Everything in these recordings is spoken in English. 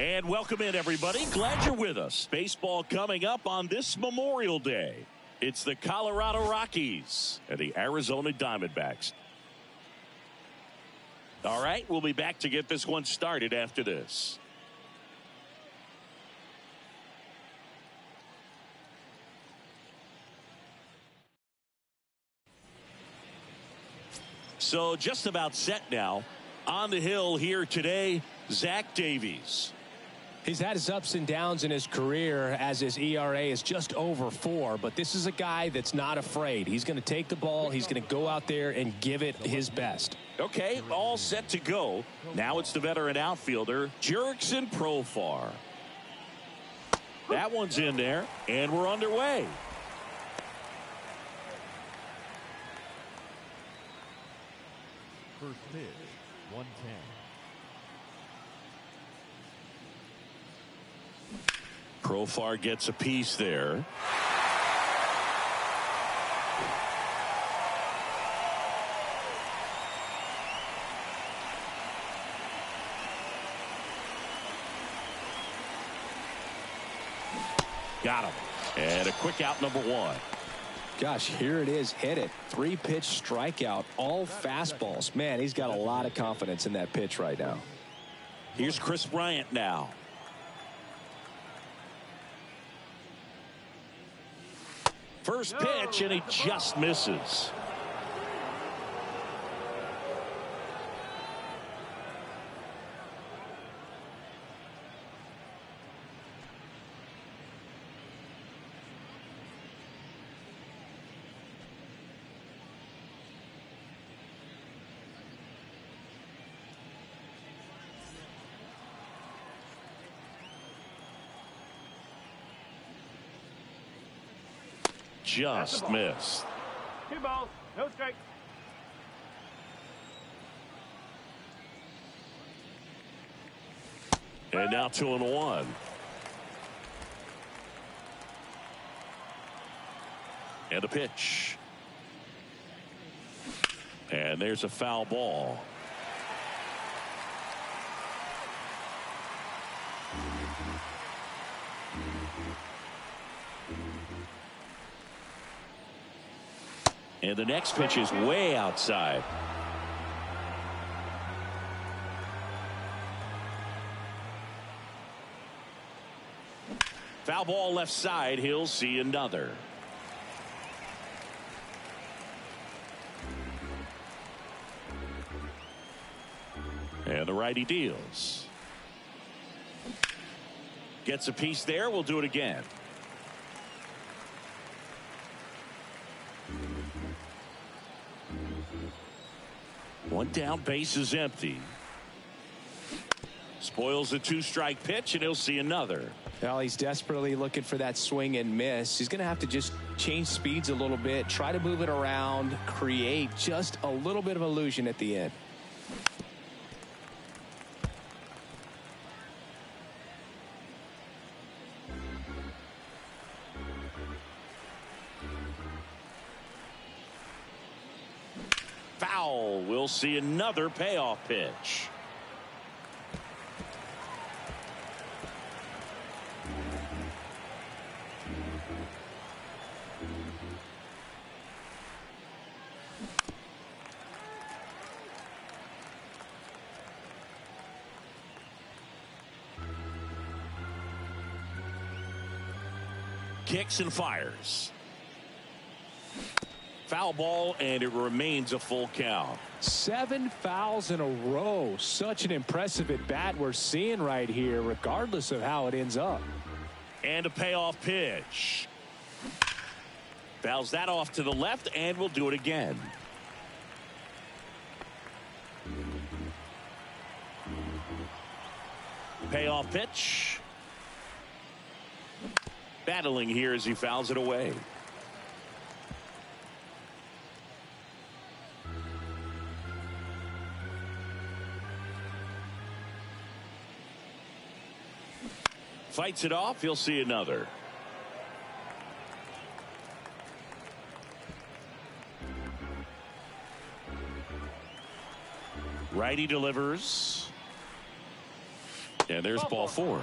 And welcome in, everybody. Glad you're with us. Baseball coming up on this Memorial Day. It's the Colorado Rockies and the Arizona Diamondbacks. All right, we'll be back to get this one started after this. So just about set now. On the hill here today, Zach Davies. He's had his ups and downs in his career as his ERA is just over 4, but this is a guy that's not afraid. He's going to take the ball. He's going to go out there and give it his best. Okay, all set to go. Now it's the veteran outfielder, Jurickson Profar. That one's in there, and we're underway. First pitch, 110. Profar gets a piece there. Got him. And a quick out, number one. Gosh, here it is, hit it. 3-pitch strikeout, all fastballs. Man, he's got a lot of confidence in that pitch right now. Here's Chris Bryant now. First pitch, and he just misses. Just missed. 2 balls, no strike. And now 2-1. And a pitch. And there's a foul ball. And the next pitch is way outside. Foul ball left side. He'll see another. And the righty deals. Gets a piece there. We'll do it again. One down, base is empty. Spoils the 2-strike pitch, and he'll see another. Well, he's desperately looking for that swing and miss. He's going to have to just change speeds a little bit, try to move it around, create just a little bit of illusion at the end. Foul. We'll see another payoff pitch. Kicks and fires. Foul ball, and it remains a full count. 7 fouls in a row. Such an impressive at bat we're seeing right here, regardless of how it ends up. And a payoff pitch. Fouls that off to the left, and we'll do it again. Payoff pitch. Battling here as he fouls it away. Fights it off. He'll see another. Righty delivers. And there's ball 4.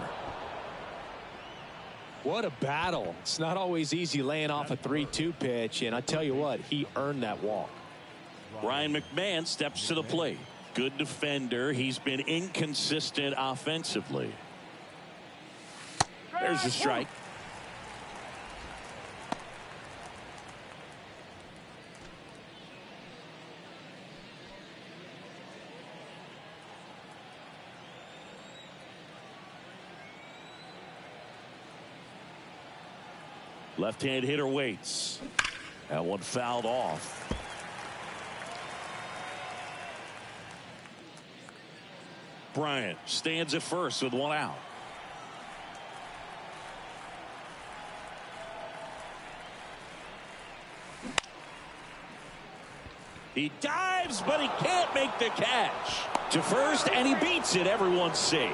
What a battle. It's not always easy laying off a 3-2 pitch, and I tell you what, he earned that walk. Ryan McMahon steps to the plate. Good defender. He's been inconsistent offensively. There's a strike. Left-hand hitter waits. That one fouled off. Bryant stands at first with 1 out. He dives, but he can't make the catch. To first, and he beats it. Everyone's safe.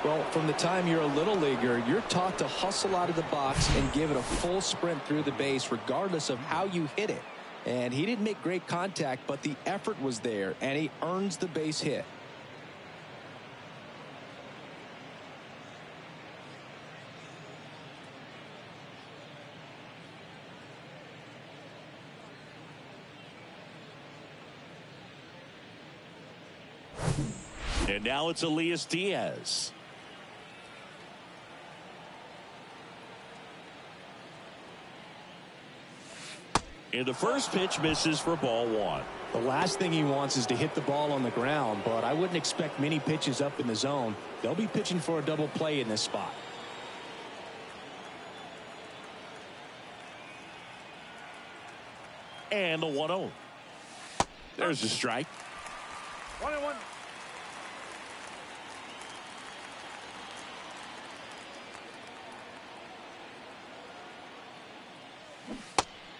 Well, from the time you're a little leaguer, you're taught to hustle out of the box and give it a full sprint through the base regardless of how you hit it. And he didn't make great contact, but the effort was there, and he earns the base hit. And now it's Elias Diaz. And the first pitch misses for ball one. The last thing he wants is to hit the ball on the ground, but I wouldn't expect many pitches up in the zone. They'll be pitching for a double play in this spot. And the 1-0. There's a strike. 1-1.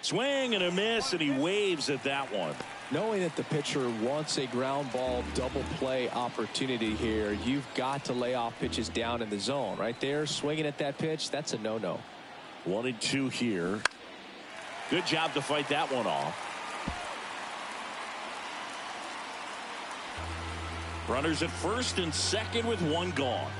Swing and a miss, and he waves at that one. Knowing that the pitcher wants a ground ball double play opportunity here, you've got to lay off pitches down in the zone. Right there, swinging at that pitch, that's a no-no. 1-2 here. Good job to fight that one off. Runners at first and second with one gone.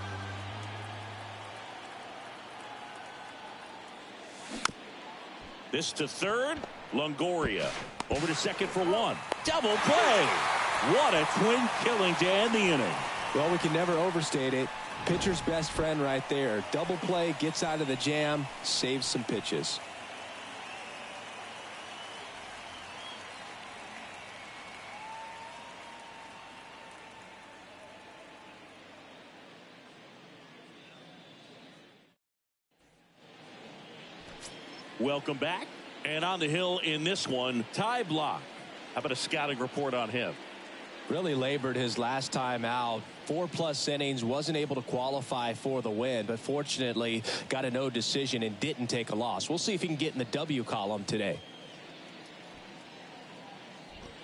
This to third. Longoria over to second for one. Double play. What a twin killing to end the inning. Well, we can never overstate it. Pitcher's best friend right there. Double play, gets out of the jam, saves some pitches. Welcome back. And on the hill in this one, Ty Blach. How about a scouting report on him? Really labored his last time out. 4+ innings, wasn't able to qualify for the win, but fortunately got a no decision and didn't take a loss. We'll see if he can get in the W column today.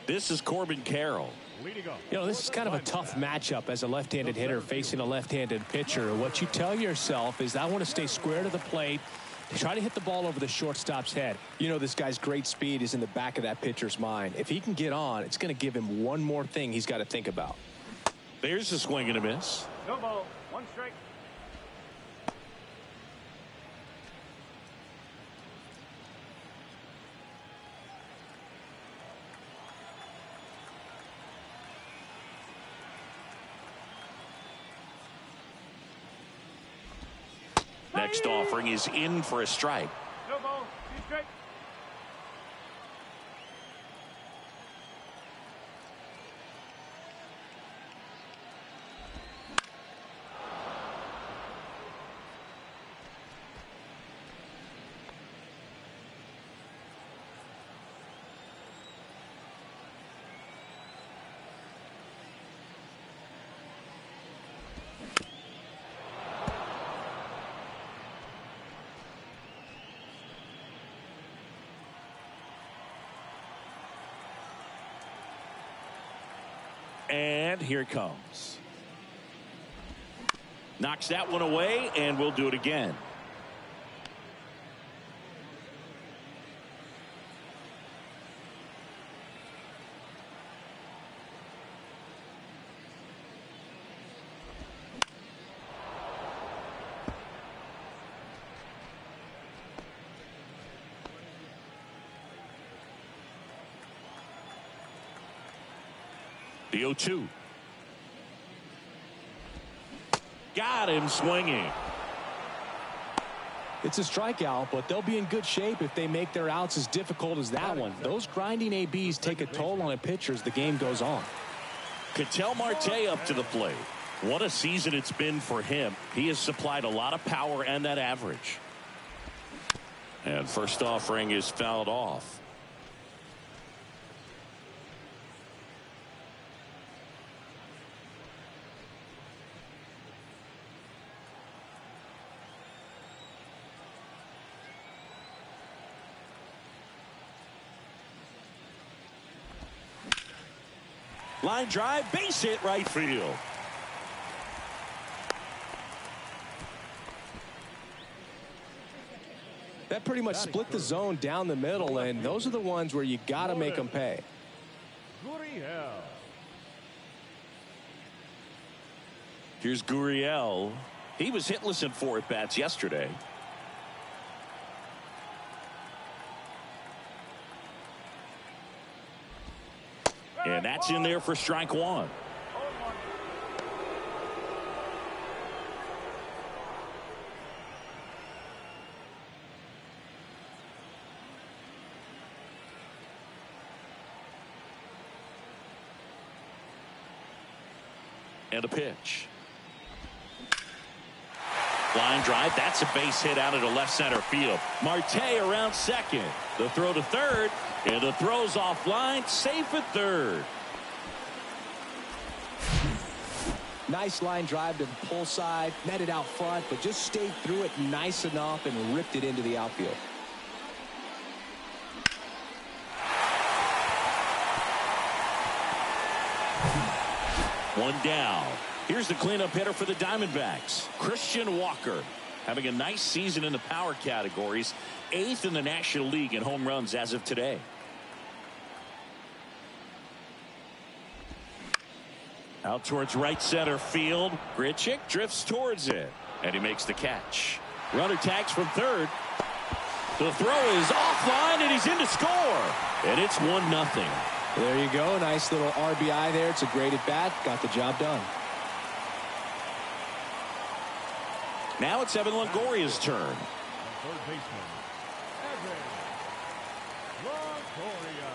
This is Corbin Carroll. You know, this is kind of a tough matchup as a left-handed hitter facing a left-handed pitcher. What you tell yourself is, I want to stay square to the plate, try to hit the ball over the shortstop's head. You know, this guy's great speed is in the back of that pitcher's mind. If he can get on, it's going to give him one more thing he's got to think about. There's a swing and a miss. No ball. 1 strike. Next offering is in for a strike. No ball. 2 strike. And here it comes. Knocks that one away, and we'll do it again. The 0-2. Got him swinging. It's a strikeout, but they'll be in good shape if they make their outs as difficult as that one. Those grinding ABs take a toll on a pitcher as the game goes on. Ketel Marte up to the plate. What a season it's been for him. He has supplied a lot of power and that average. And first offering is fouled off. Line drive, base hit right field. That pretty much split the zone down the middle, and those are the ones where you got to make them pay. Here's Gurriel. He was hitless in 4 at-bats yesterday. And that's in there for strike 1. And a pitch. Line drive. That's a base hit out into left center field. Marte around second. The throw to third. And the throw's offline. Safe at third. Nice line drive to the pull side. Met it out front, but just stayed through it nice enough and ripped it into the outfield. One down. Here's the cleanup hitter for the Diamondbacks, Christian Walker. Having a nice season in the power categories. 8th in the National League in home runs as of today. Out towards right center field. Grichuk drifts towards it. And he makes the catch. Runner tags from third. The throw is offline and he's in to score. And it's 1-0. There you go. Nice little RBI there. It's a great at bat. Got the job done. Now it's Evan Longoria's turn. Third baseman, Evan Longoria.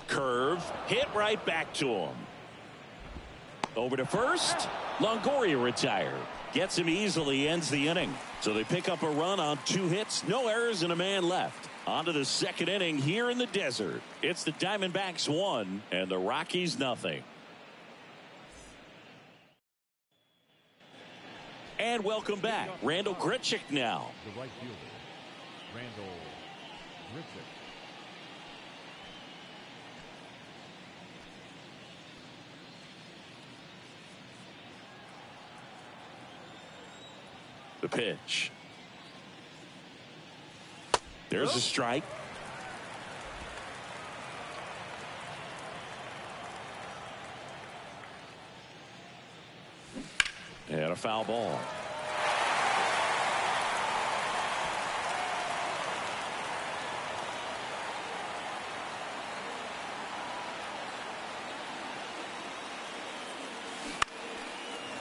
Curve. Hit right back to him. Over to first. Longoria retired. Gets him easily, ends the inning. So they pick up a run on 2 hits, no errors, and a man left. On to the second inning here in the desert. It's the Diamondbacks 1 and the Rockies 0. And welcome back. Randall Grichuk now. The right fielder, Randall Grichuk. The pitch. There's a strike. And a foul ball.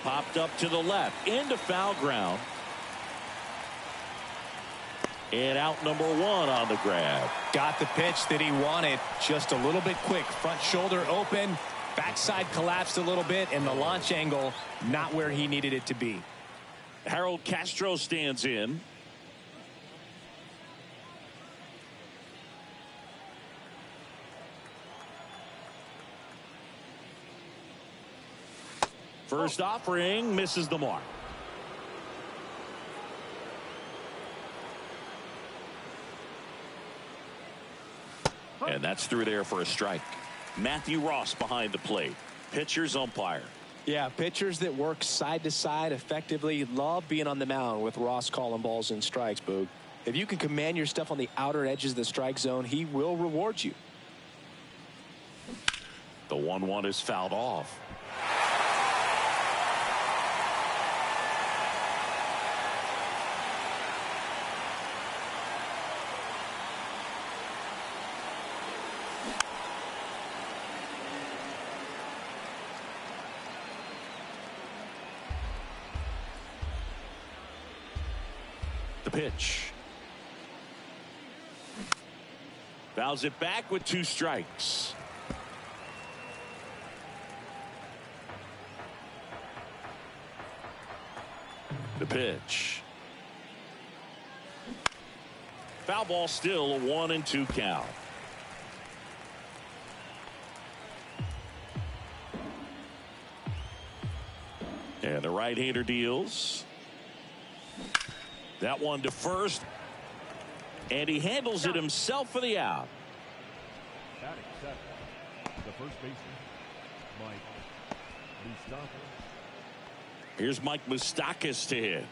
Popped up to the left into foul ground. And out number 1 on the grab. Got the pitch that he wanted. Just a little bit quick. Front shoulder open. Backside collapsed a little bit. And the launch angle not where he needed it to be. Harold Castro stands in. First offering misses the mark. And that's through there for a strike. Matthew Ross behind the plate. Pitcher's umpire. Yeah, pitchers that work side to side effectively love being on the mound with Ross calling balls and strikes, Boog. If you can command your stuff on the outer edges of the strike zone, he will reward you. The 1-1 is fouled off. The pitch. Fouls it back with 2 strikes. The pitch. Foul ball, still a 1-2 count. And the right-hander deals. That one to first. And he handles it himself for the out. Batting second, the first baseman, Mike Moustakas. Here's Mike Moustakas to hit.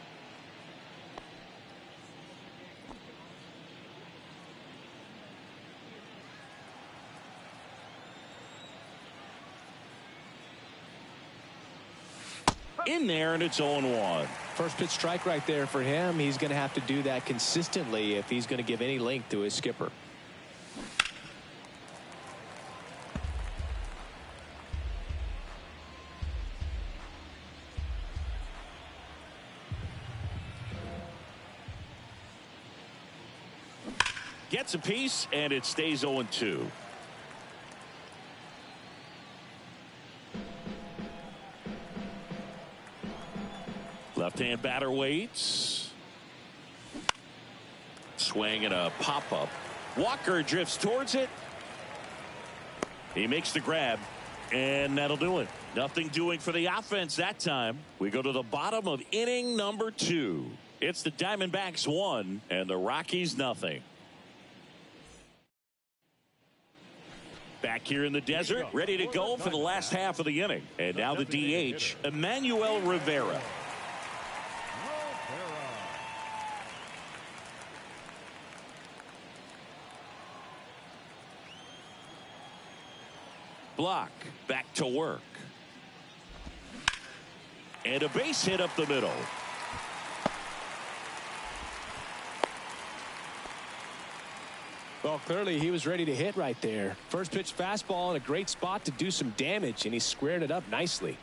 In there, and it's 0-1. First pitch strike right there for him. He's going to have to do that consistently if he's going to give any length to his skipper. Gets a piece, and it stays 0-2. Left-hand batter waits. Swing and a pop-up. Walker drifts towards it. He makes the grab, and that'll do it. Nothing doing for the offense that time. We go to the bottom of inning number 2. It's the Diamondbacks 1 and the Rockies nothing. Back here in the desert, ready to go for the last half of the inning. And now the DH, Emmanuel Rivera. Block, back to work. And a base hit up the middle. Well, clearly he was ready to hit right there. First pitch fastball in a great spot to do some damage, and he squared it up nicely.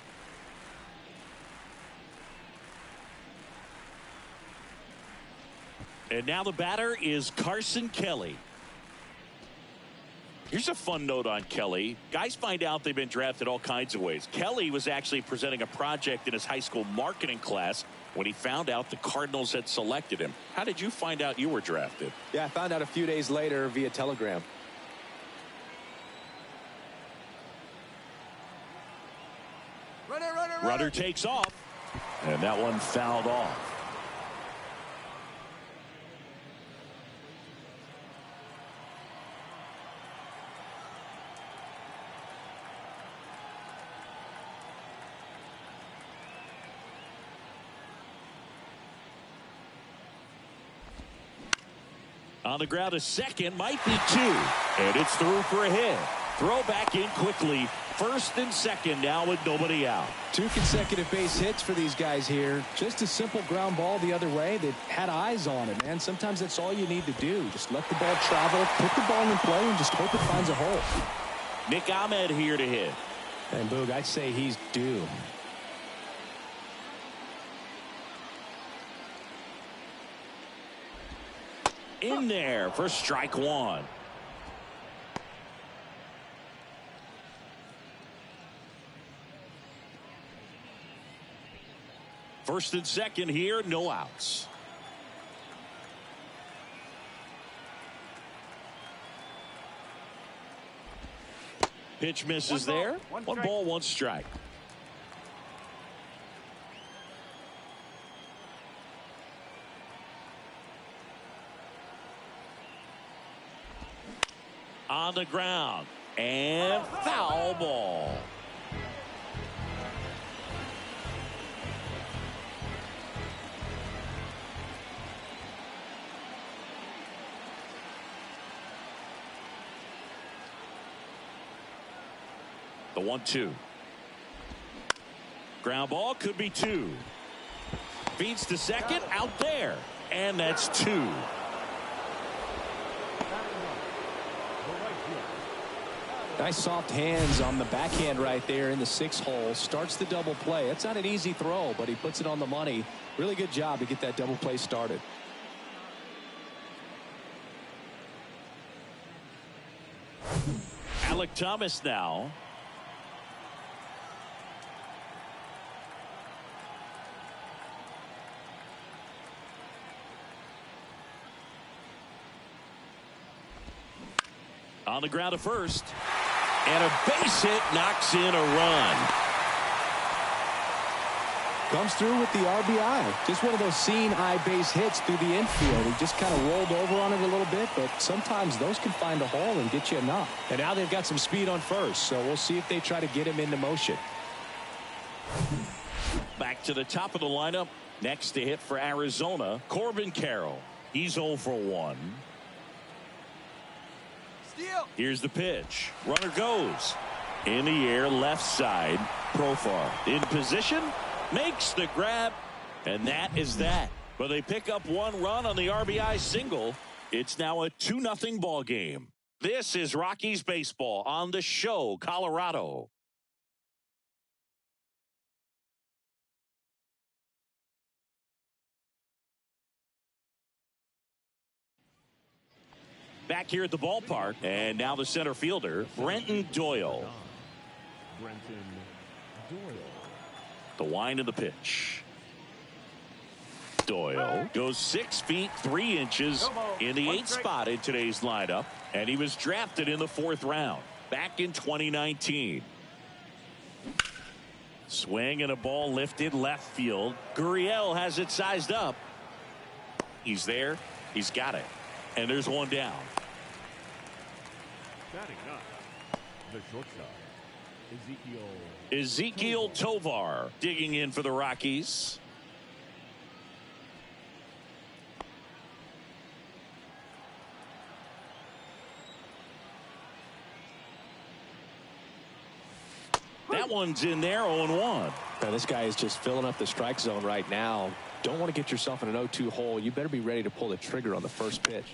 And now the batter is Carson Kelly. Here's a fun note on Kelly. Guys find out they've been drafted all kinds of ways. Kelly was actually presenting a project in his high school marketing class when he found out the Cardinals had selected him. How did you find out you were drafted? Yeah, I found out a few days later via telegram. Runner takes off, and that one fouled off. On the ground, a second, might be 2, and it's through for a hit. Throw back in quickly. First and second now with nobody out. 2 consecutive base hits for these guys here. Just a simple ground ball the other way. They had eyes on it, man. Sometimes that's all you need to do. Just let the ball travel, put the ball in play, and just hope it finds a hole. Nick Ahmed here to hit. And Boog, I'd say he's due. In there for strike 1. First and second here, no outs. Pitch misses there. One ball, one strike. On the ground, and foul ball. The 1-2. Ground ball, could be 2. Feeds to second, out there, and that's 2. Nice soft hands on the backhand right there in the 6 hole. Starts the double play. It's not an easy throw, but he puts it on the money. Really good job to get that double play started. Alec Thomas now. On the ground to first. And a base hit knocks in a run. Comes through with the RBI. Just one of those seeing eye base hits through the infield. He just kind of rolled over on it a little bit, but sometimes those can find a hole and get you a knock. And now they've got some speed on first, so we'll see if they try to get him into motion. Back to the top of the lineup. Next to hit for Arizona, Corbin Carroll. He's 0 for 1. Steal. Here's the pitch. Runner goes. In the air, left side. Profar in position. Makes the grab. And that is that. But they pick up 1 run on the RBI single. It's now a 2-0 ball game. This is Rockies baseball on the show, Colorado. Back here at the ballpark, and now the center fielder, Brenton Doyle. Brenton Doyle. The wind of the pitch. Doyle goes 6 feet 3 inches in the 8th spot in today's lineup, and he was drafted in the 4th round back in 2019. Swing and a ball lifted left field. Gurriel has it sized up. He's there. He's got it. And there's one down. Batting up, the shortstop, Ezekiel Tovar digging in for the Rockies. That one's in there, 0-1. Now, this guy is just filling up the strike zone right now. Don't want to get yourself in an 0-2 hole. You better be ready to pull the trigger on the first pitch.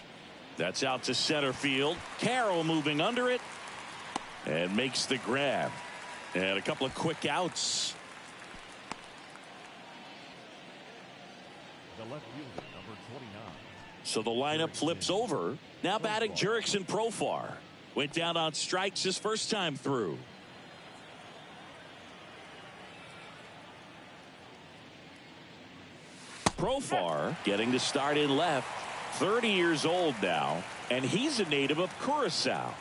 That's out to center field. Carroll moving under it and makes the grab. And a couple of quick outs. the left fielder, number 29. So the lineup flips over. Now batting Jurickson Profar. Went down on strikes his first time through. Profar getting the start in left. 30 years old now, and he's a native of Curacao.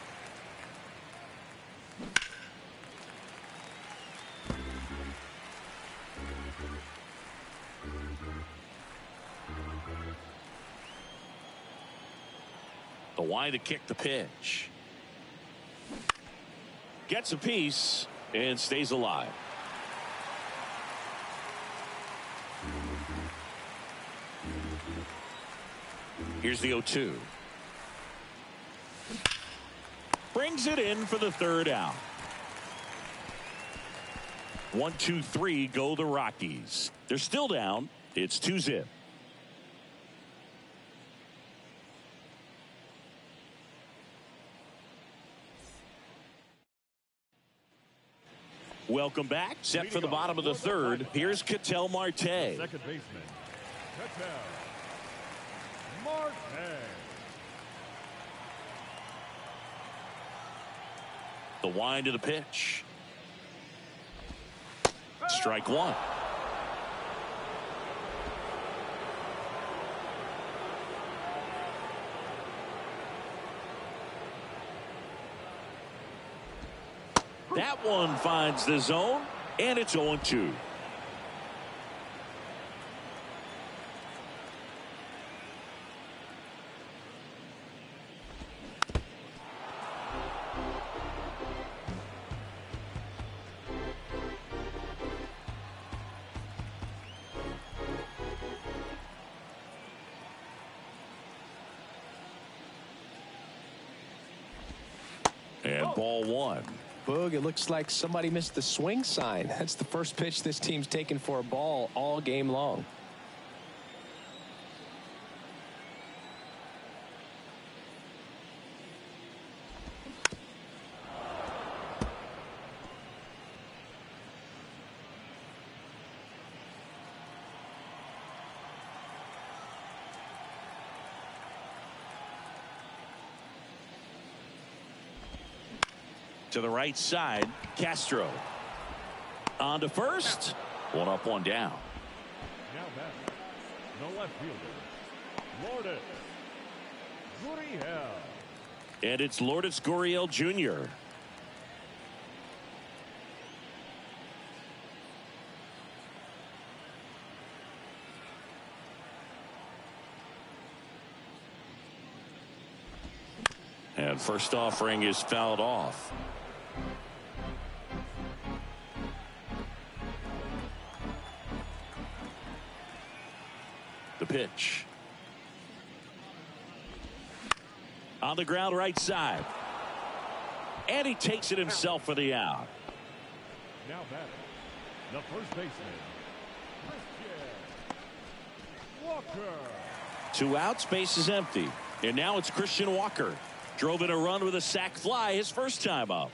The wind to kick the pitch. Gets a piece and stays alive. Here's the 0-2. Brings it in for the third out. 1-2-3 go the Rockies. They're still down. It's 2-0. Welcome back. Set for the bottom of the third. Here's Ketel Marte. Second baseman, Ketel Marte. The wind of the pitch. Strike one. That one finds the zone, and it's 0-2. And ball one. Boog, it looks like somebody missed the swing sign. That's the first pitch this team's taken for a ball all game long. To the right side, Castro. On to first. One up, one down. Now back, the left fielder, Lourdes Gurriel. And it's Lourdes Gurriel Jr. And first offering is fouled off. The pitch. On the ground right side. And he takes it himself for the out. Now batting, the first baseman, Walker. 2 outs, base is empty. And now it's Christian Walker. Drove in a run with a sac fly his first time up.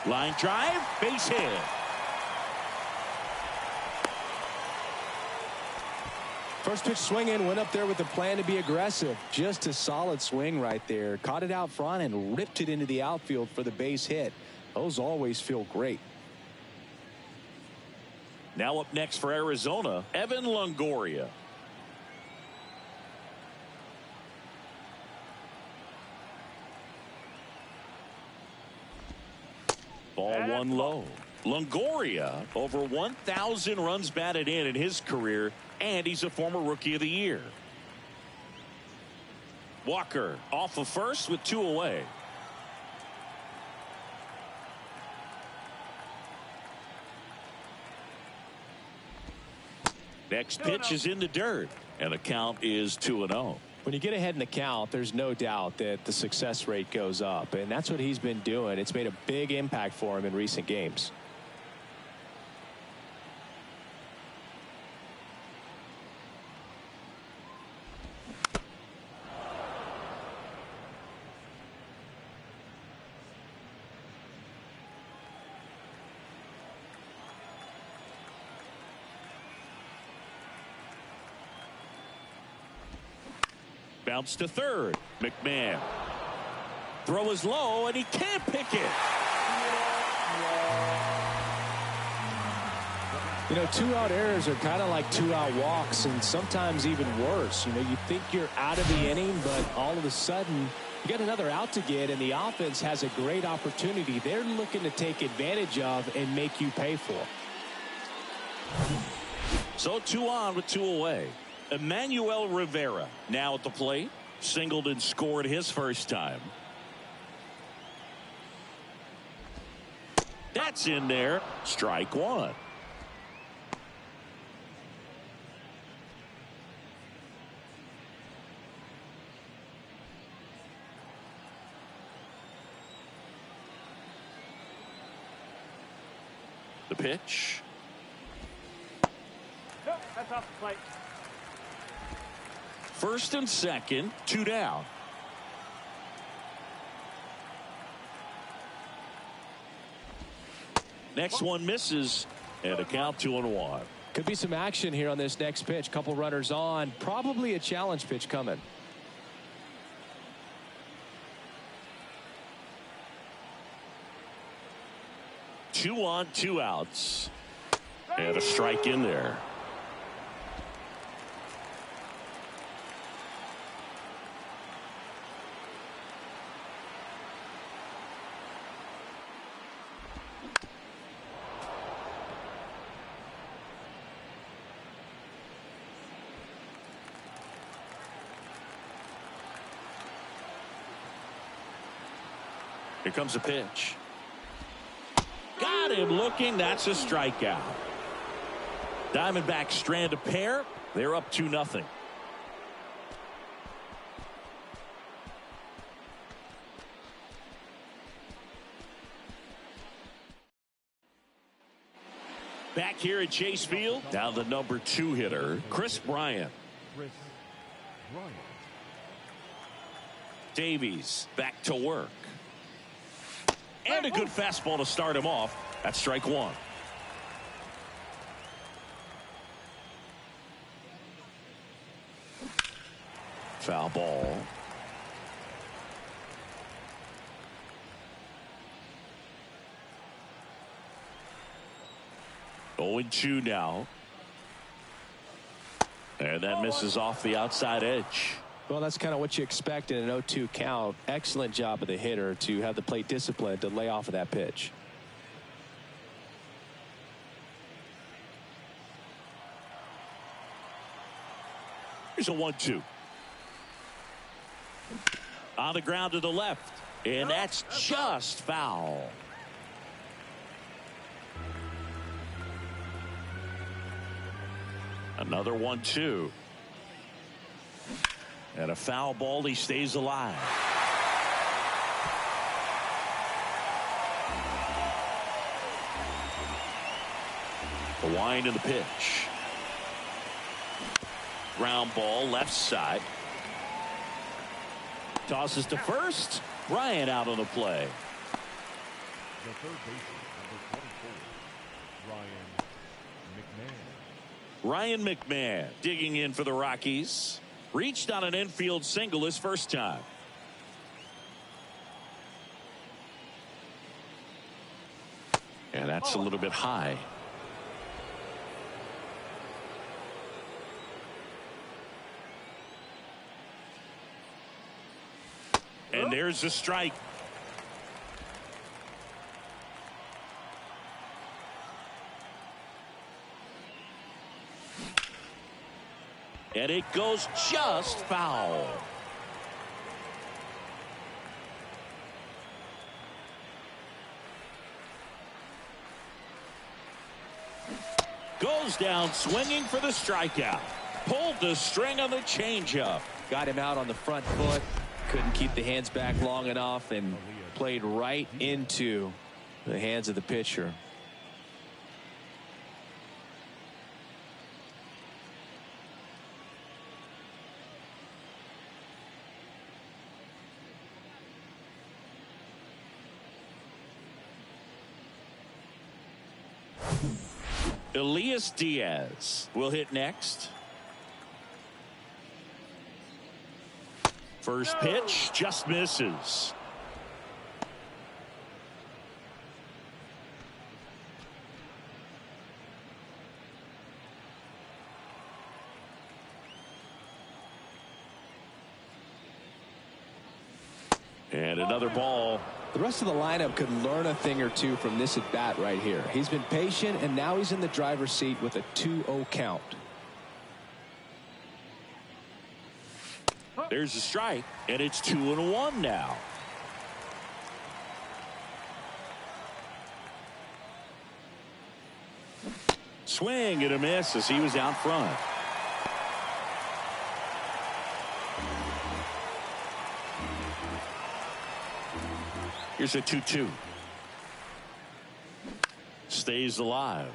Line drive, base hit. First pitch swinging, went up there with a plan to be aggressive. Just a solid swing right there. Caught it out front and ripped it into the outfield for the base hit. Those always feel great. Now up next for Arizona, Evan Longoria. Ball one low. Longoria over 1,000 runs batted in his career, and he's a former Rookie of the Year. Walker off of first with 2 away. Next pitch is in the dirt, and the count is 2-0. When you get ahead in the count, there's no doubt that the success rate goes up, and that's what he's been doing. It's made a big impact for him in recent games. Bounce to third. McMahon. Throw is low, and he can't pick it. You know, 2-out errors are kind of like 2-out walks, and sometimes even worse. You know, you think you're out of the inning, but all of a sudden you got another out to get, and the offense has a great opportunity they're looking to take advantage of and make you pay for. So 2 on with 2 away. Emmanuel Rivera now at the plate. Singled and scored his first time. That's in there. Strike 1. The pitch. Nope, that's off the plate. First and second, 2 down. Next one misses, and a count 2-1. Could be some action here on this next pitch. Couple runners on. Probably a challenge pitch coming. Two on, 2 outs. And a strike in there. Here comes a pitch. Got him looking. That's a strikeout. Diamondbacks strand a pair. They're up 2-0. Back here at Chase Field, now the number 2 hitter, Chris Bryant. Chris Bryant. Davies back to work. And a good fastball to start him off. That's strike 1. Foul ball. Oh, 0-2 now. And that misses off the outside edge. Well, that's kind of what you expect in an 0-2 count. Excellent job of the hitter to have the plate discipline to lay off of that pitch. Here's a 1-2. On the ground to the left. And that's just foul. Another 1-2. And a foul ball. He stays alive. The wind of the pitch. Ground ball left side. Tosses to first. Ryan out on the play. The third baseman, number 24, Ryan McMahon. Ryan McMahon digging in for the Rockies. Reached on an infield single his first time. And that's a little bit high. And there's a strike. And it goes just foul. Goes down swinging for the strikeout. Pulled the string on the changeup. Got him out on the front foot. Couldn't keep the hands back long enough and played right into the hands of the pitcher. Elias Diaz will hit next. First pitch just misses. And another ball. The rest of the lineup could learn a thing or two from this at bat right here. He's been patient, and now he's in the driver's seat with a 2-0 count. There's a strike, and it's 2-1 now. Swing and a miss as he was out front. Here's a 2-2. Stays alive.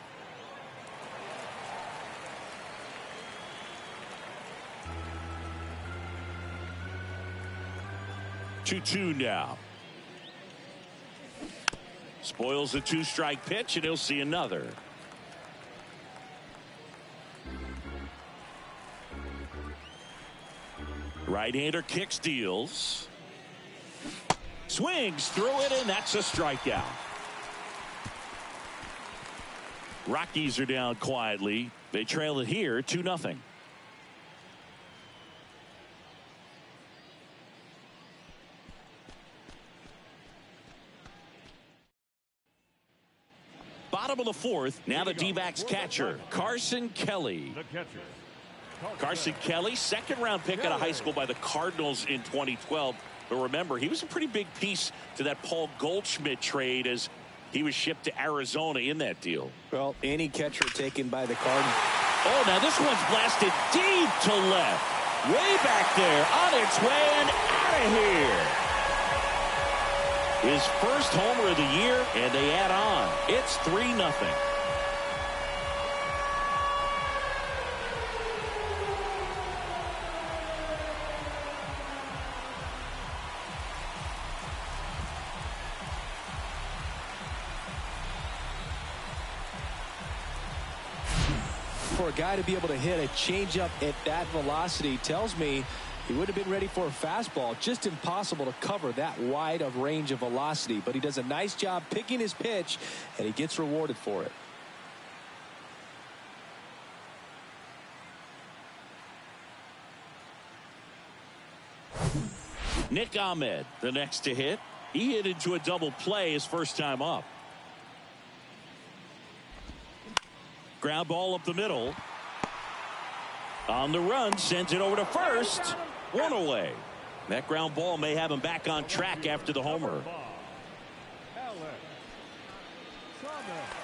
Two now. Spoils a 2-strike pitch, and he'll see another. Right-hander kicks, deals. Swings through it, and that's a strikeout. Rockies are down quietly. They trail it here 2-0. Bottom of the fourth. Now the D-backs catcher, Carson Kelly. The catcher, Carson Kelly, second-round pick out of high school by the Cardinals in 2012. But remember, he was a pretty big piece to that Paul Goldschmidt trade as he was shipped to Arizona in that deal. Well, any catcher taken by the Cardinals. Oh, now this one's blasted deep to left. Way back there, on its way and out of here. His first homer of the year, and they add on. It's 3-0. For a guy to be able to hit a changeup at that velocity tells me he would have been ready for a fastball. Just impossible to cover that wide of range of velocity. But he does a nice job picking his pitch, and he gets rewarded for it. Nick Ahmed, the next to hit. He hit into a double play his first time up. Ground ball up the middle. On the run, sends it over to first. One away. That ground ball may have him back on track after the homer.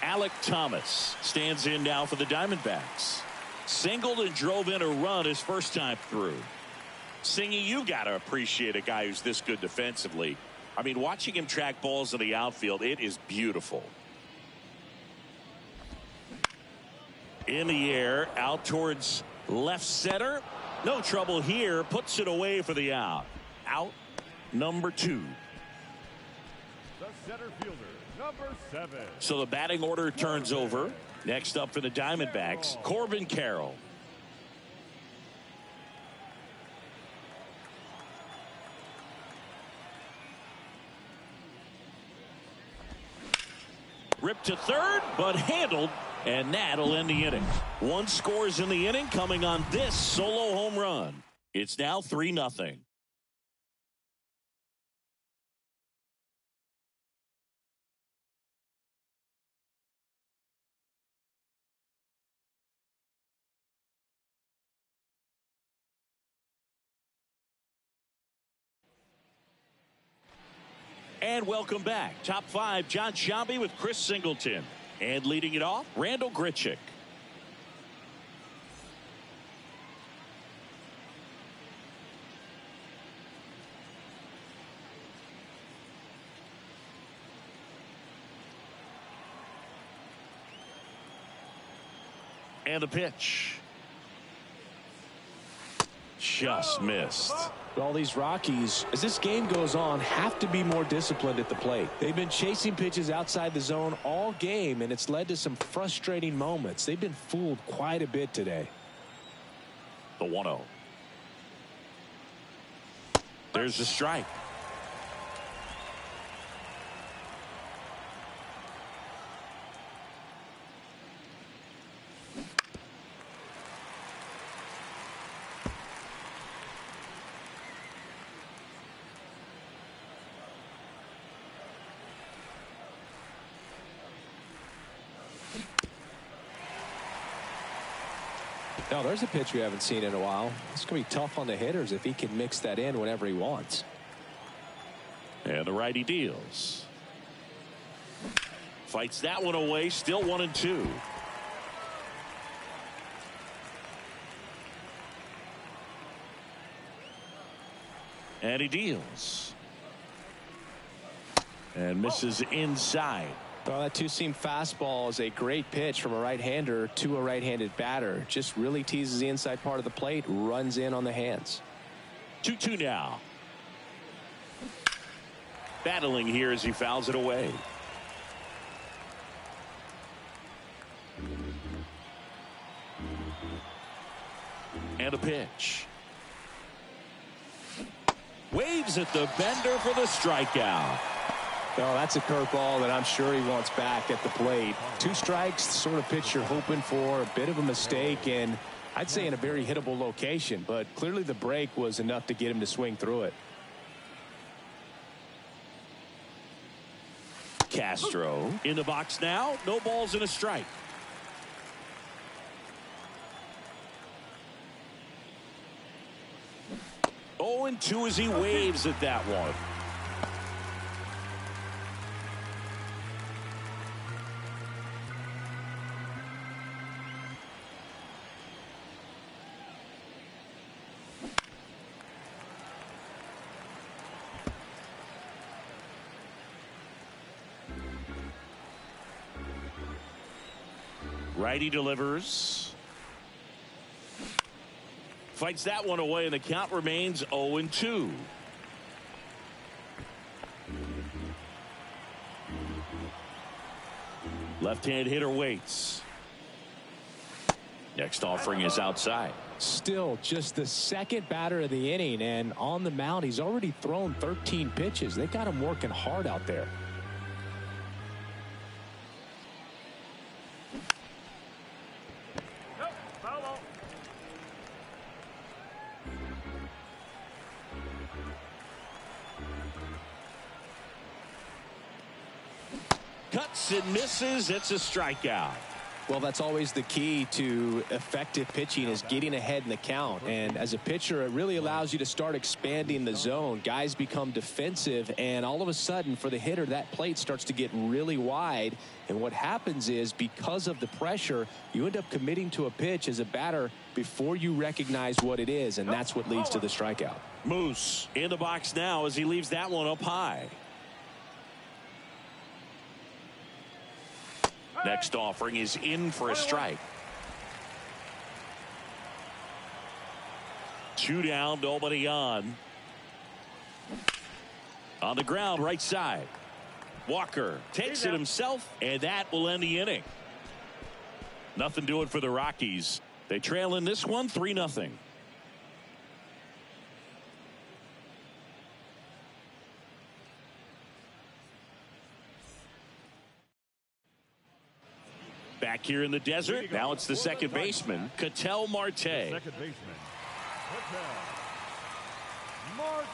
Alec Thomas stands in now for the Diamondbacks. Singled and drove in a run his first time through. Singy, you got to appreciate a guy who's this good defensively. I mean, watching him track balls in the outfield, it is beautiful. In the air, out towards left center. No trouble here. Puts it away for the out. Out number 2. The center fielder, number 7. So the batting order turns over. Next up for the Diamondbacks, Corbin Carroll. Ripped to third, but handled, and that'll end the inning. 1 scores in the inning coming on this solo home run. It's now 3-0. And welcome back. Top 5, John Sciambi with Chris Singleton. And leading it off, Randall Grichuk. And the pitch. Just missed. All these Rockies, as this game goes on, have to be more disciplined at the plate. They've been chasing pitches outside the zone all game, and it's led to some frustrating moments. They've been fooled quite a bit today. The 1-0. There's the strike. Now, there's a pitch we haven't seen in a while. It's going to be tough on the hitters if he can mix that in whenever he wants. And the righty deals. Fights that one away. Still 1-2. And he deals. And misses inside. Well, that two-seam fastball is a great pitch from a right-hander to a right-handed batter. Just really teases the inside part of the plate, runs in on the hands. 2-2 now. Battling here as he fouls it away. And a pitch. Waves at the bender for the strikeout. Oh, that's a curveball that I'm sure he wants back at the plate. 2 strikes, the sort of pitch you're hoping for. A bit of a mistake, and I'd say in a very hittable location, but clearly the break was enough to get him to swing through it. Castro in the box now. No balls and a strike. Oh, and 2 as he waves at that one. Righty delivers. Fights that one away, and the count remains 0-2. Left-hand hitter waits. Next offering is outside. Still just the second batter of the inning, and on the mound he's already thrown 13 pitches. They got him working hard out there. Cuts and misses. It's a strikeout. Well, that's always the key to effective pitching, is getting ahead in the count. And as a pitcher, it really allows you to start expanding the zone. Guys become defensive, and all of a sudden, for the hitter, that plate starts to get really wide. And what happens is, because of the pressure, you end up committing to a pitch as a batter before you recognize what it is, and that's what leads to the strikeout. Moose in the box now as he leaves that one up high. Next offering is in for a strike. 2 down, nobody on. On the ground, right side. Walker takes it himself, and that will end the inning. Nothing doing for the Rockies. They trail in this one 3-0. Back here in the desert, now it's the second baseman, Ketel Marte. Second baseman, Ketel Marte.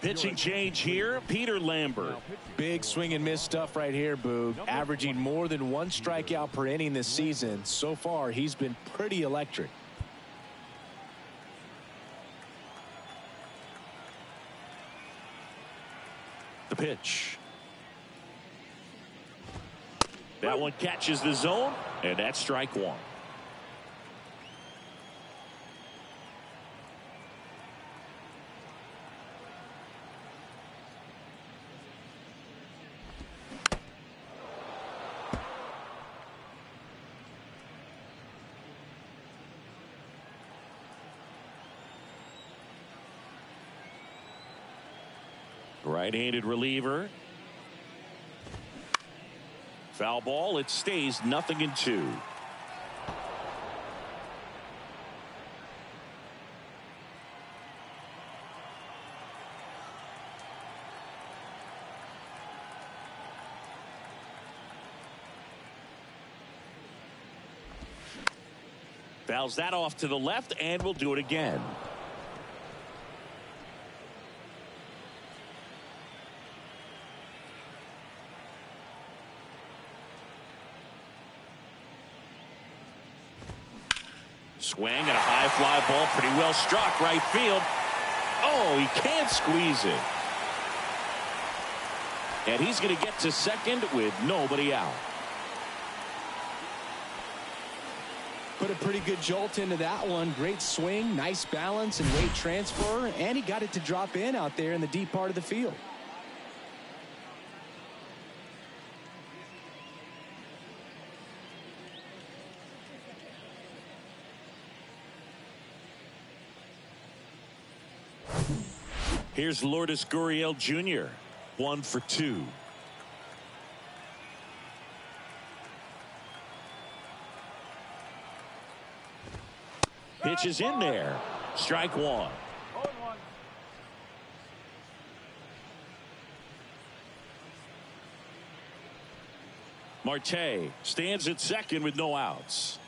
Pitching change here, Peter Lambert. Big swing and miss stuff right here, Boog. Averaging more than 1 strikeout per inning this season. So far, he's been pretty electric. The pitch. That one catches the zone, and that's strike 1. Right-handed reliever. Foul ball. It stays 0-2. Fouls that off to the left, and we'll do it again. Swing and a high fly ball, pretty well struck right field. Oh, he can't squeeze it. And he's going to get to second with nobody out. Put a pretty good jolt into that one. Great swing, nice balance and weight transfer, and he got it to drop in out there in the deep part of the field. Here's Lourdes Gurriel Jr. 1 for 2. Pitch is in there. Strike 1. 0-1. Marte stands at second with no outs.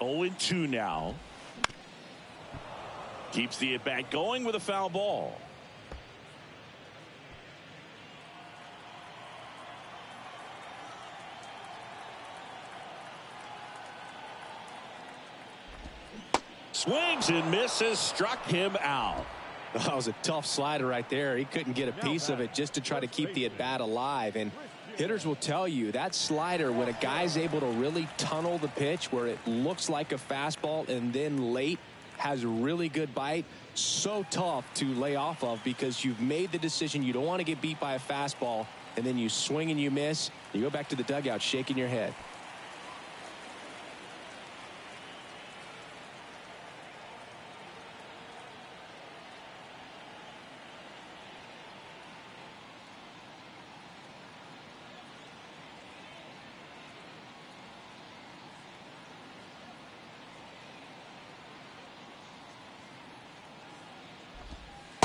Oh, 2 now. Keeps the at-bat going with a foul ball. Swings and misses, struck him out. That was a tough slider right there. He couldn't get a piece of it just to try to keep the at-bat alive. And hitters will tell you that slider, when a guy's able to really tunnel the pitch where it looks like a fastball and then late has a really good bite, so tough to lay off of, because you've made the decision you don't want to get beat by a fastball, and then you swing and you miss. You go back to the dugout shaking your head.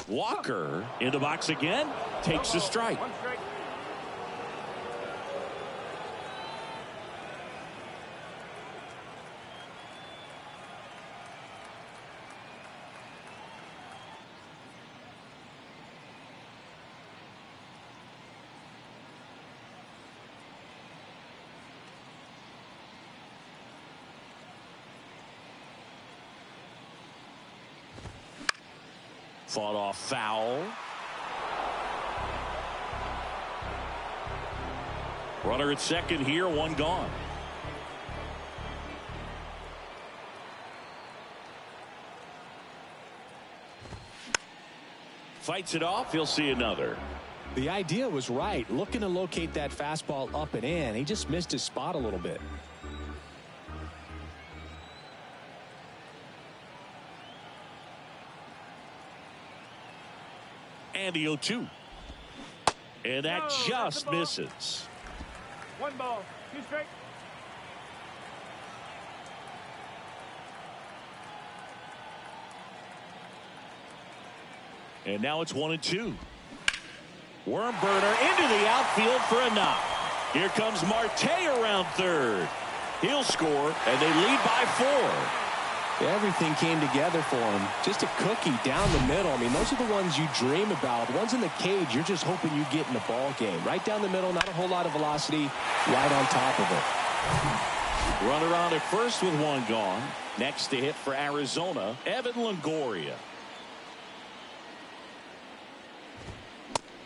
Walker in the box again, takes a strike. One strike. Fought off foul. Runner at second here, one gone. Fights it off, he'll see another. The idea was right, looking to locate that fastball up and in. He just missed his spot a little bit. And the 0-2. And that just misses. One ball, two strikes. And now it's 1-2. Worm burner into the outfield for a knock. Here comes Marte around third. He'll score, and they lead by 4. Everything came together for him. Just a cookie down the middle. I mean, those are the ones you dream about. Ones in the cage, you're just hoping you get in the ball game. Right down the middle, not a whole lot of velocity, right on top of it. Runner on at first with one gone. Next to hit for Arizona, Evan Longoria.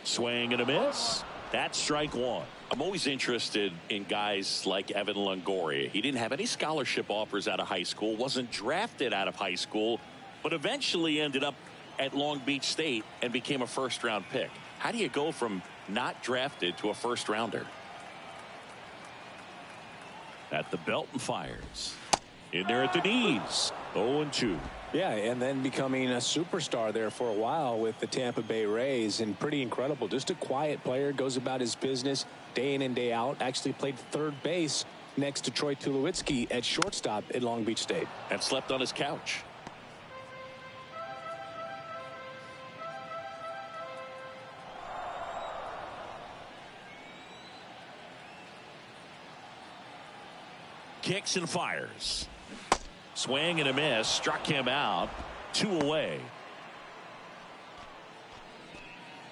Swing and a miss. That's strike one. I'm always interested in guys like Evan Longoria. He didn't have any scholarship offers out of high school, wasn't drafted out of high school, but eventually ended up at Long Beach State and became a first-round pick. How do you go from not drafted to a first-rounder? At the belt and fires. In there at the knees. 0-2. Yeah, and then becoming a superstar there for a while with the Tampa Bay Rays, and pretty incredible. Just a quiet player, goes about his business day in and day out. Actually played third base next to Troy Tulowitzki at shortstop at Long Beach State. And slept on his couch. Kicks and fires. Swing and a miss. Struck him out. 2 away.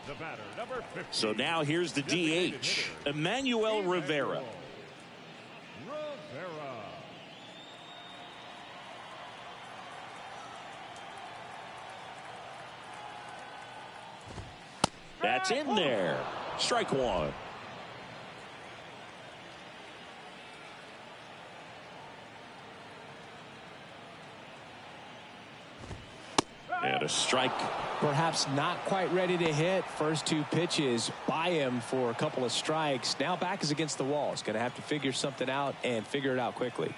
The batter, number 50. So now here's the DH, Emmanuel Rivera. That's in there. Strike one. And a strike. Perhaps not quite ready to hit. First 2 pitches by him for a couple of strikes. Now back is against the wall. He's going to have to figure something out and figure it out quickly.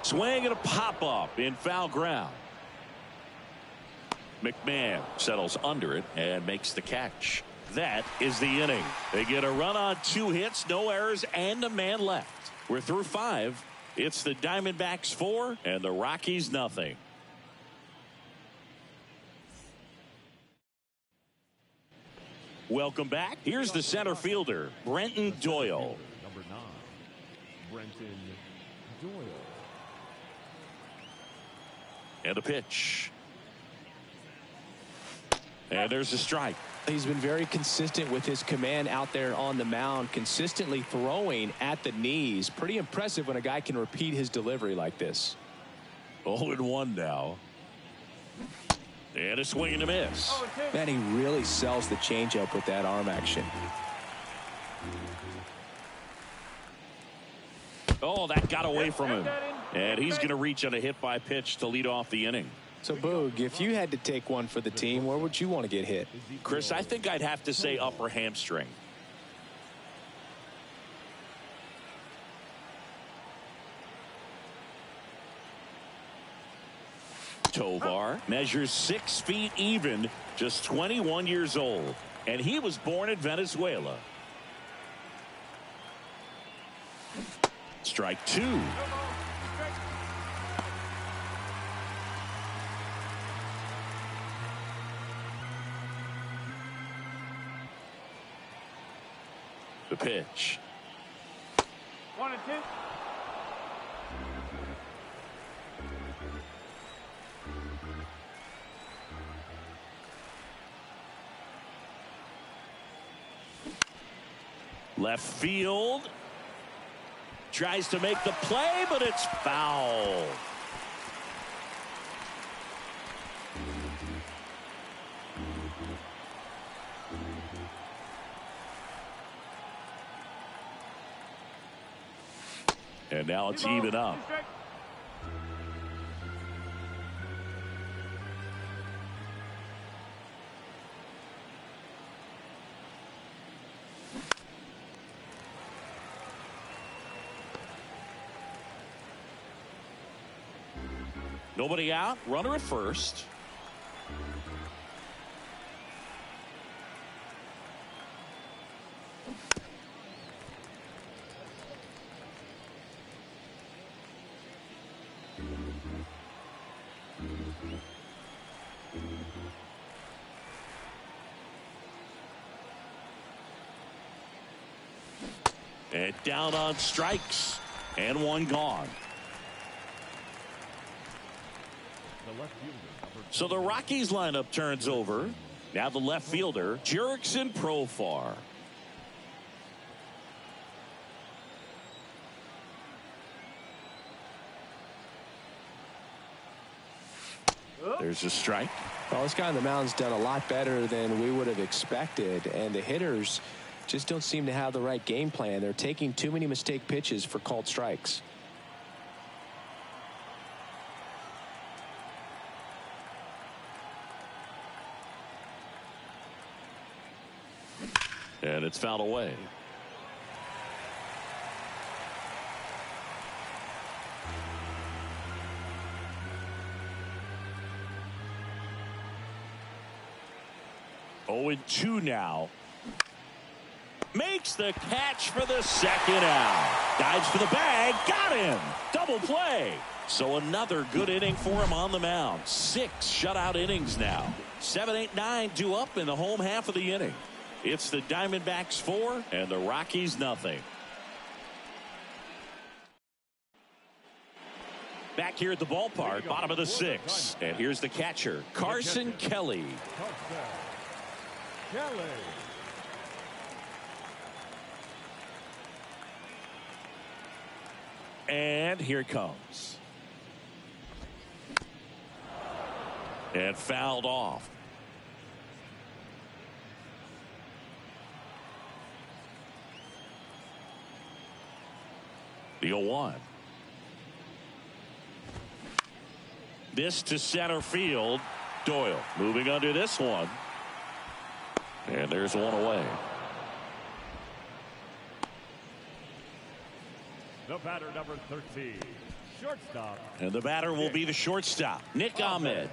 Swing and a pop-up in foul ground. McMahon settles under it and makes the catch. That is the inning. They get a run on 2 hits, no errors, and a man left. We're through 5. It's the Diamondbacks 4 and the Rockies nothing. Welcome back. Here's the center fielder, Brenton Doyle. Number 9, Brenton Doyle. And a pitch. And there's a strike. He's been very consistent with his command out there on the mound, consistently throwing at the knees. Pretty impressive when a guy can repeat his delivery like this. 0-1 now. And a swing and a miss. Man, he really sells the changeup with that arm action. Oh, that got away from him. And he's going to reach on a hit by pitch to lead off the inning. So, Boog, if you had to take one for the team, where would you want to get hit? Chris, I think I'd have to say upper hamstring. Tovar measures 6 feet even, just 21 years old, and he was born in Venezuela. Strike 2. The pitch. 1-2. Left field. Tries to make the play, but it's foul. And now it's even up. Nobody out. Runner at first. And down on strikes. And one gone. So the Rockies lineup turns over. Now the left fielder, Jurickson Profar. There's a strike. Well, this guy on the mound's done a lot better than we would have expected, and the hitters just don't seem to have the right game plan. They're taking too many mistake pitches for called strikes. And it's fouled away. Oh, and 2 now. Makes the catch for the second out. Dives for the bag. Got him. Double play. So another good inning for him on the mound. 6 shutout innings now. 7, 8, 9 due up in the home half of the inning. It's the Diamondbacks 4 and the Rockies nothing. Back here at the ballpark, bottom of the 6th. And here's the catcher, Carson Kelly. And here it comes. And fouled off. The 0-1. This to center field. Doyle moving under this one. And there's one away. The batter, number 13, shortstop. And the batter will be the shortstop, Nick Ahmed.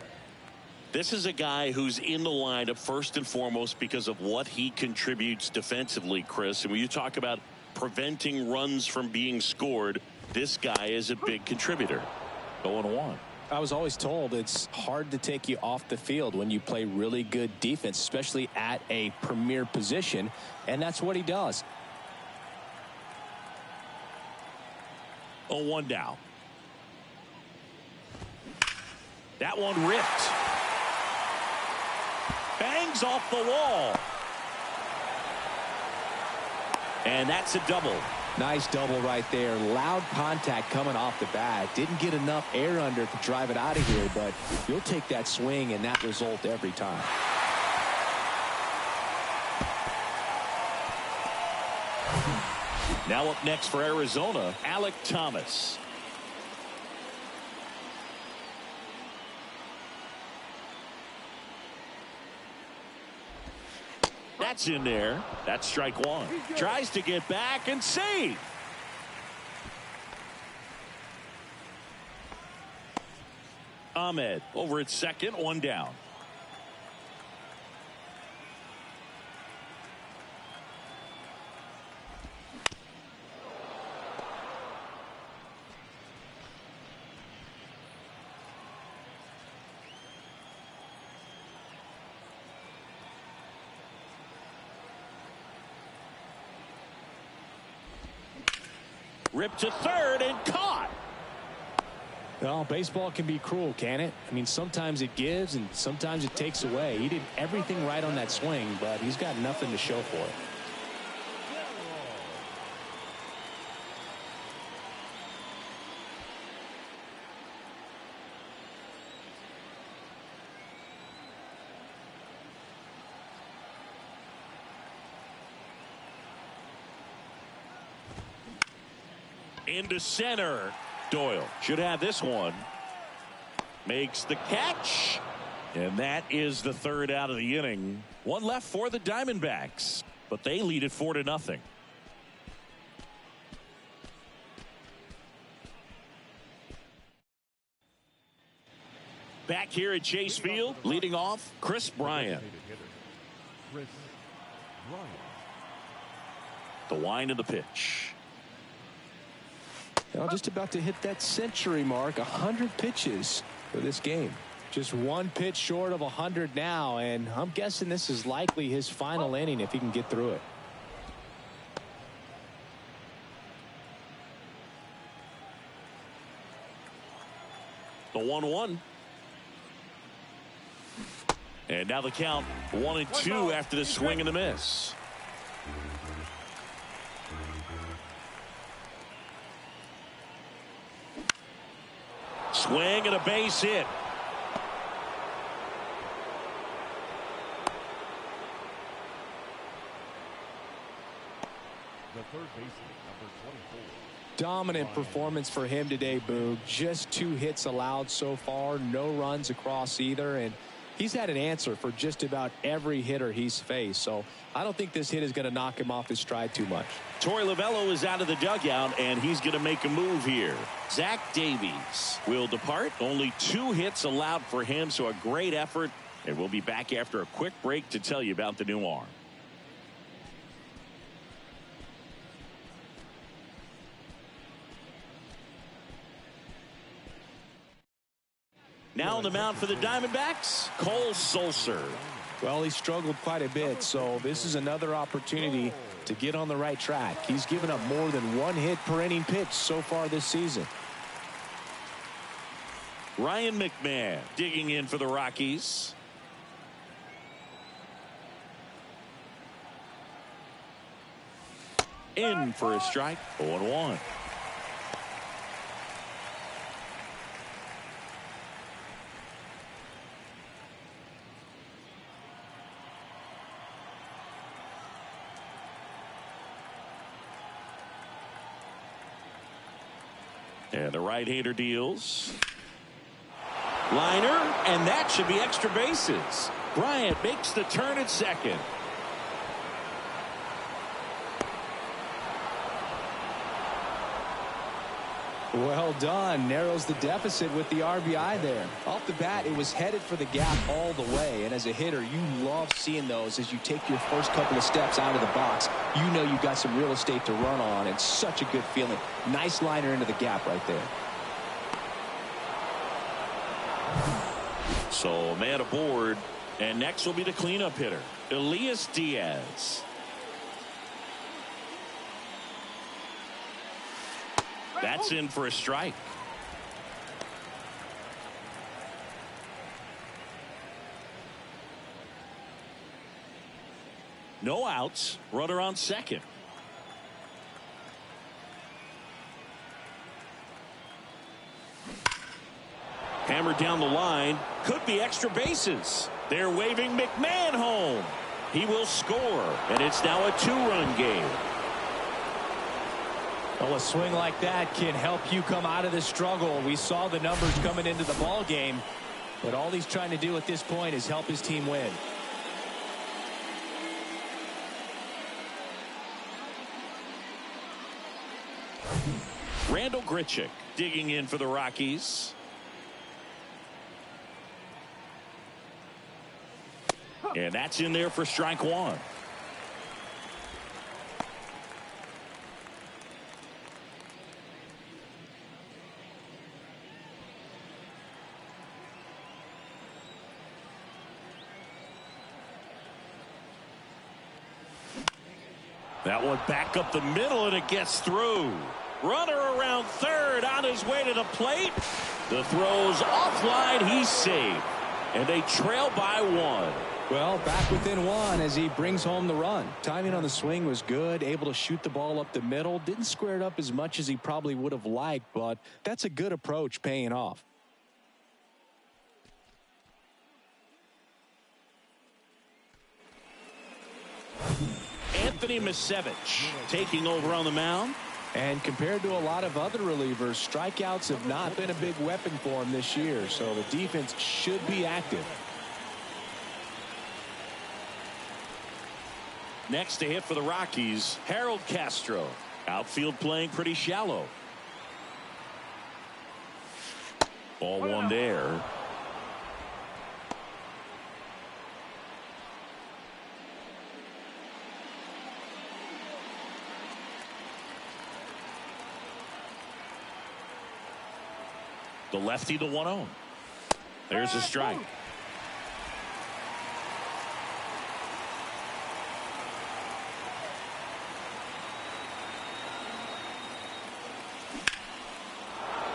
This is a guy who's in the lineup first and foremost because of what he contributes defensively, Chris. And when you talk about preventing runs from being scored, this guy is a big contributor. 0-1. I was always told it's hard to take you off the field when you play really good defense, especially at a premier position, and that's what he does. 0-1 now. That one ripped. Bangs off the wall. And that's a double. Nice double right there. Loud contact coming off the bat. Didn't get enough air under to drive it out of here, but you'll take that swing and that result every time. Now up next for Arizona, Alek Thomas. That's in there. That's strike 1. Tries to get back and save. Ahmed over at second, 1 down. Ripped to third and caught. Well, baseball can be cruel, can it? I mean, sometimes it gives and sometimes it takes away. He did everything right on that swing, but he's got nothing to show for it. Into center. Doyle should have this one. Makes the catch. And that is the third out of the inning. One left for the Diamondbacks, but they lead it 4-0. Back here at Chase Field, leading off, Chris Bryant. Chris Bryant. The wind of the pitch. Well, just about to hit that century mark, 100 pitches for this game. Just one pitch short of 100 now, and I'm guessing this is likely his final inning if he can get through it. The 1-1. And now the count 1-2 after the swing and the miss. Swing and a base hit. The third baseman, number 24. Dominant performance for him today, Boog. Just 2 hits allowed so far, no runs across either, and he's had an answer for just about every hitter he's faced. So I don't think this hit is going to knock him off his stride too much. Torey Lovullo is out of the dugout, and he's going to make a move here. Zach Davies will depart. Only 2 hits allowed for him, so a great effort. And we'll be back after a quick break to tell you about the new arm. Now on the mound for the Diamondbacks, Cole Sulser. Well, he struggled quite a bit, so this is another opportunity to get on the right track. He's given up more than 1 hit per inning pitch so far this season. Ryan McMahon digging in for the Rockies. In for a strike. 0-1. And the right-hander deals. Liner, and that should be extra bases. Bryant makes the turn at second. Well done. Narrows the deficit with the RBI there. Off the bat, it was headed for the gap all the way. And as a hitter, you love seeing those as you take your first couple of steps out of the box. You know you've got some real estate to run on, and such a good feeling. Nice liner into the gap right there. So man aboard, and next will be the cleanup hitter, Elias Diaz. That's in for a strike. No outs, runner on second. Hammered down the line, could be extra bases. They're waving McMahon home. He will score, and it's now a 2-run game. Well, a swing like that can help you come out of the struggle. We saw the numbers coming into the ball game, but all he's trying to do at this point is help his team win. Randall Grichuk digging in for the Rockies. And that's in there for strike 1. That one back up the middle, and it gets through. Runner around third on his way to the plate. The throw's offline. He's safe. And they trail by 1. Well, back within 1 as he brings home the run. Timing on the swing was good. Able to shoot the ball up the middle. Didn't square it up as much as he probably would have liked, but that's a good approach paying off. Anthony Misevich taking over on the mound. And compared to a lot of other relievers, strikeouts have not been a big weapon for him this year, so the defense should be active. Next to hit for the Rockies, Harold Castro. Outfield playing pretty shallow. Ball 1 there. The lefty to 1-0. There's a strike.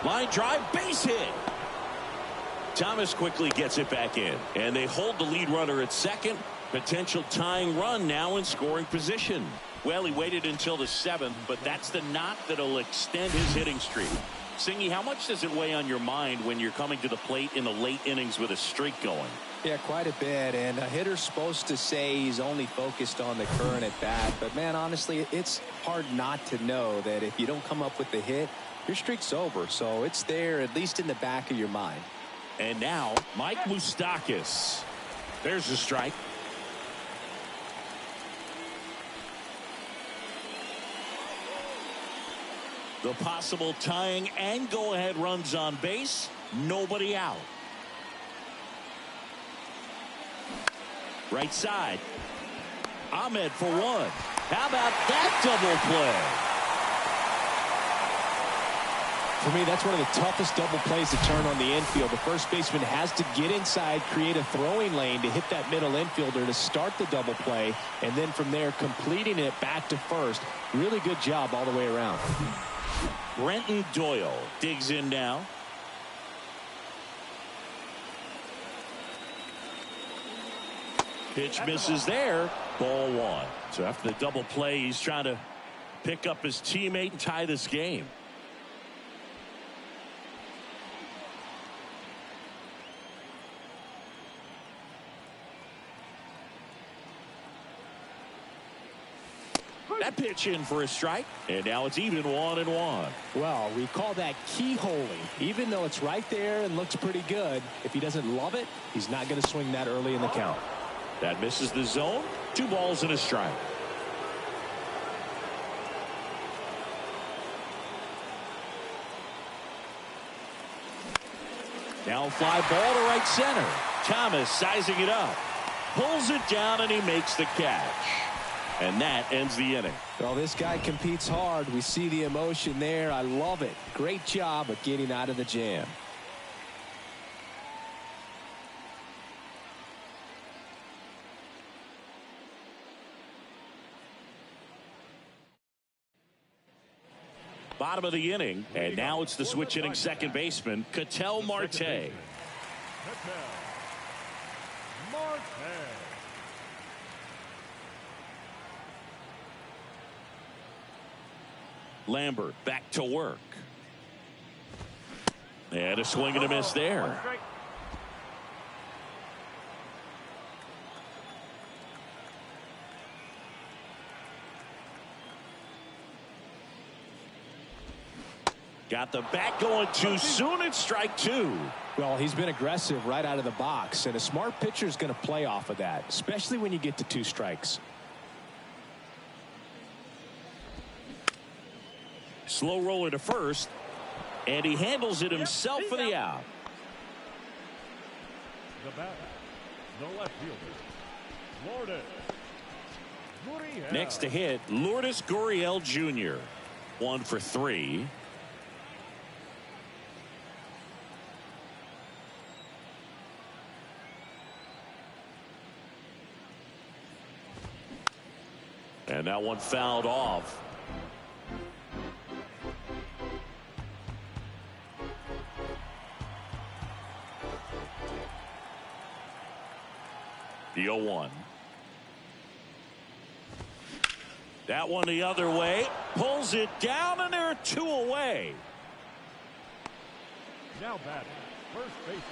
Line drive, base hit. Thomas quickly gets it back in, and they hold the lead runner at second. Potential tying run now in scoring position. Well, he waited until the 7th, but that's the knock that'll extend his hitting streak. Singy, how much does it weigh on your mind when you're coming to the plate in the late innings with a streak going? Yeah, quite a bit, and a hitter's supposed to say he's only focused on the current at bat, but man, honestly, it's hard not to know that if you don't come up with the hit, your streak's over, so it's there at least in the back of your mind. And now Mike Moustakas. There's a strike. The possible tying and go-ahead runs on base. Nobody out. Right side. Ahmed for 1. How about that double play? For me, that's one of the toughest double plays to turn on the infield. The first baseman has to get inside, create a throwing lane to hit that middle infielder to start the double play, and then from there completing it back to first. Really good job all the way around. Brenton Doyle digs in now. Pitch misses there. Ball 1. So after the double play, he's trying to pick up his teammate and tie this game. That pitch in for a strike, and now it's even 1-1. Well, we call that keyholing. Even though it's right there and looks pretty good, if he doesn't love it, he's not going to swing that early in the count. That misses the zone. 2 balls and a strike. Now fly ball to right center. Thomas sizing it up. Pulls it down, and he makes the catch. And that ends the inning. Well, this guy competes hard. We see the emotion there. I love it. Great job of getting out of the jam. Bottom of the inning, and now it's the switch hitting second baseman, Ketel Marte. Lambert back to work. And a swing and a miss there. Got the bat going too soon. It's strike 2. Well, he's been aggressive right out of the box, and a smart pitcher is going to play off of that, especially when you get to 2 strikes. Slow roller to first, and he handles it himself for the out. The batter, the left fielder, Lourdes Gurriel. Next to hit, Lourdes Gurriel Jr. 1 for 3. And that one fouled off. The 0-1. That one the other way. Pulls it down, and there are 2 away. Now batting, first baseman.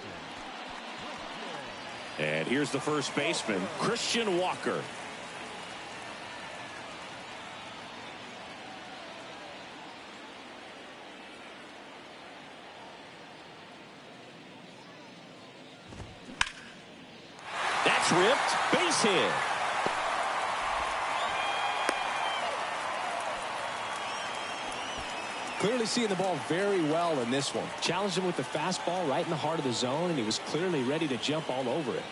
And here's the first baseman, Christian Walker. That's ripped. Base hit. Clearly seeing the ball very well in this one. Challenged him with the fastball right in the heart of the zone, and he was clearly ready to jump all over it.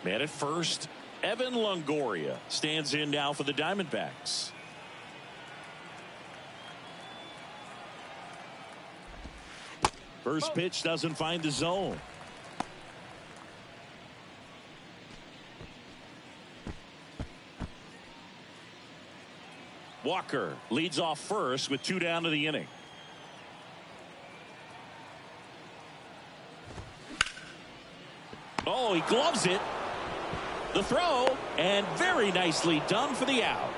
Man at first, Evan Longoria stands in now for the Diamondbacks. First pitch doesn't find the zone. Walker leads off first with 2 down to the inning. Oh, he gloves it. The throw, and very nicely done for the out.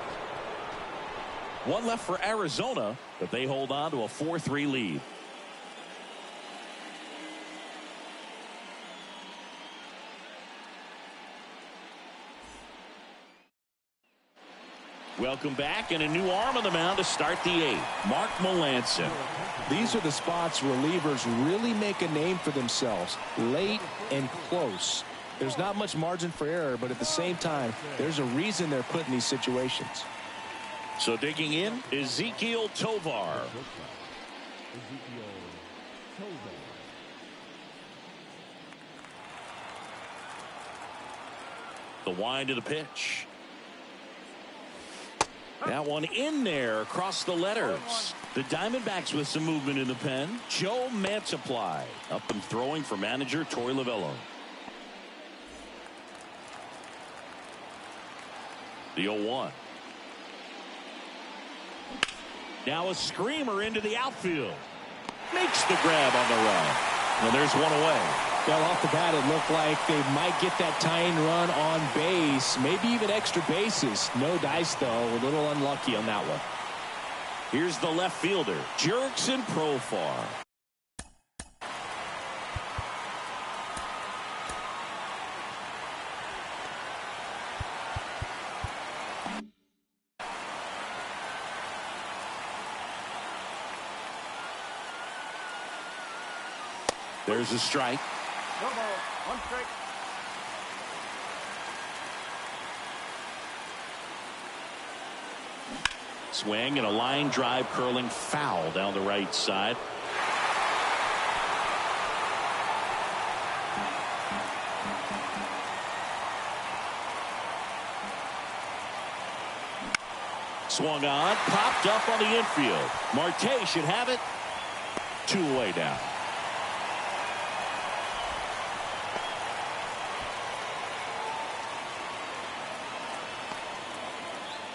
1 left for Arizona, but they hold on to a 4-3 lead. Welcome back, and a new arm on the mound to start the 8th. Mark Melancon. These are the spots relievers really make a name for themselves. Late and close. There's not much margin for error, but at the same time, there's a reason they're put in these situations. So digging in, Ezequiel Tovar. The wind of the pitch. That one in there across the letters. The Diamondbacks with some movement in the pen. Joe Mantiply up and throwing for manager Torey Lovullo. The 0-1. Now a screamer into the outfield. Makes the grab on the run. Well, there's 1 away. Well, off the bat, it looked like they might get that tying run on base, maybe even extra bases. No dice, though. A little unlucky on that one. Here's the left fielder, Jurickson Profar. There's a strike. No ball. 1 strike. Swing and a line drive curling foul down the right side. Swung on, popped up on the infield. Marte should have it. 2 away down.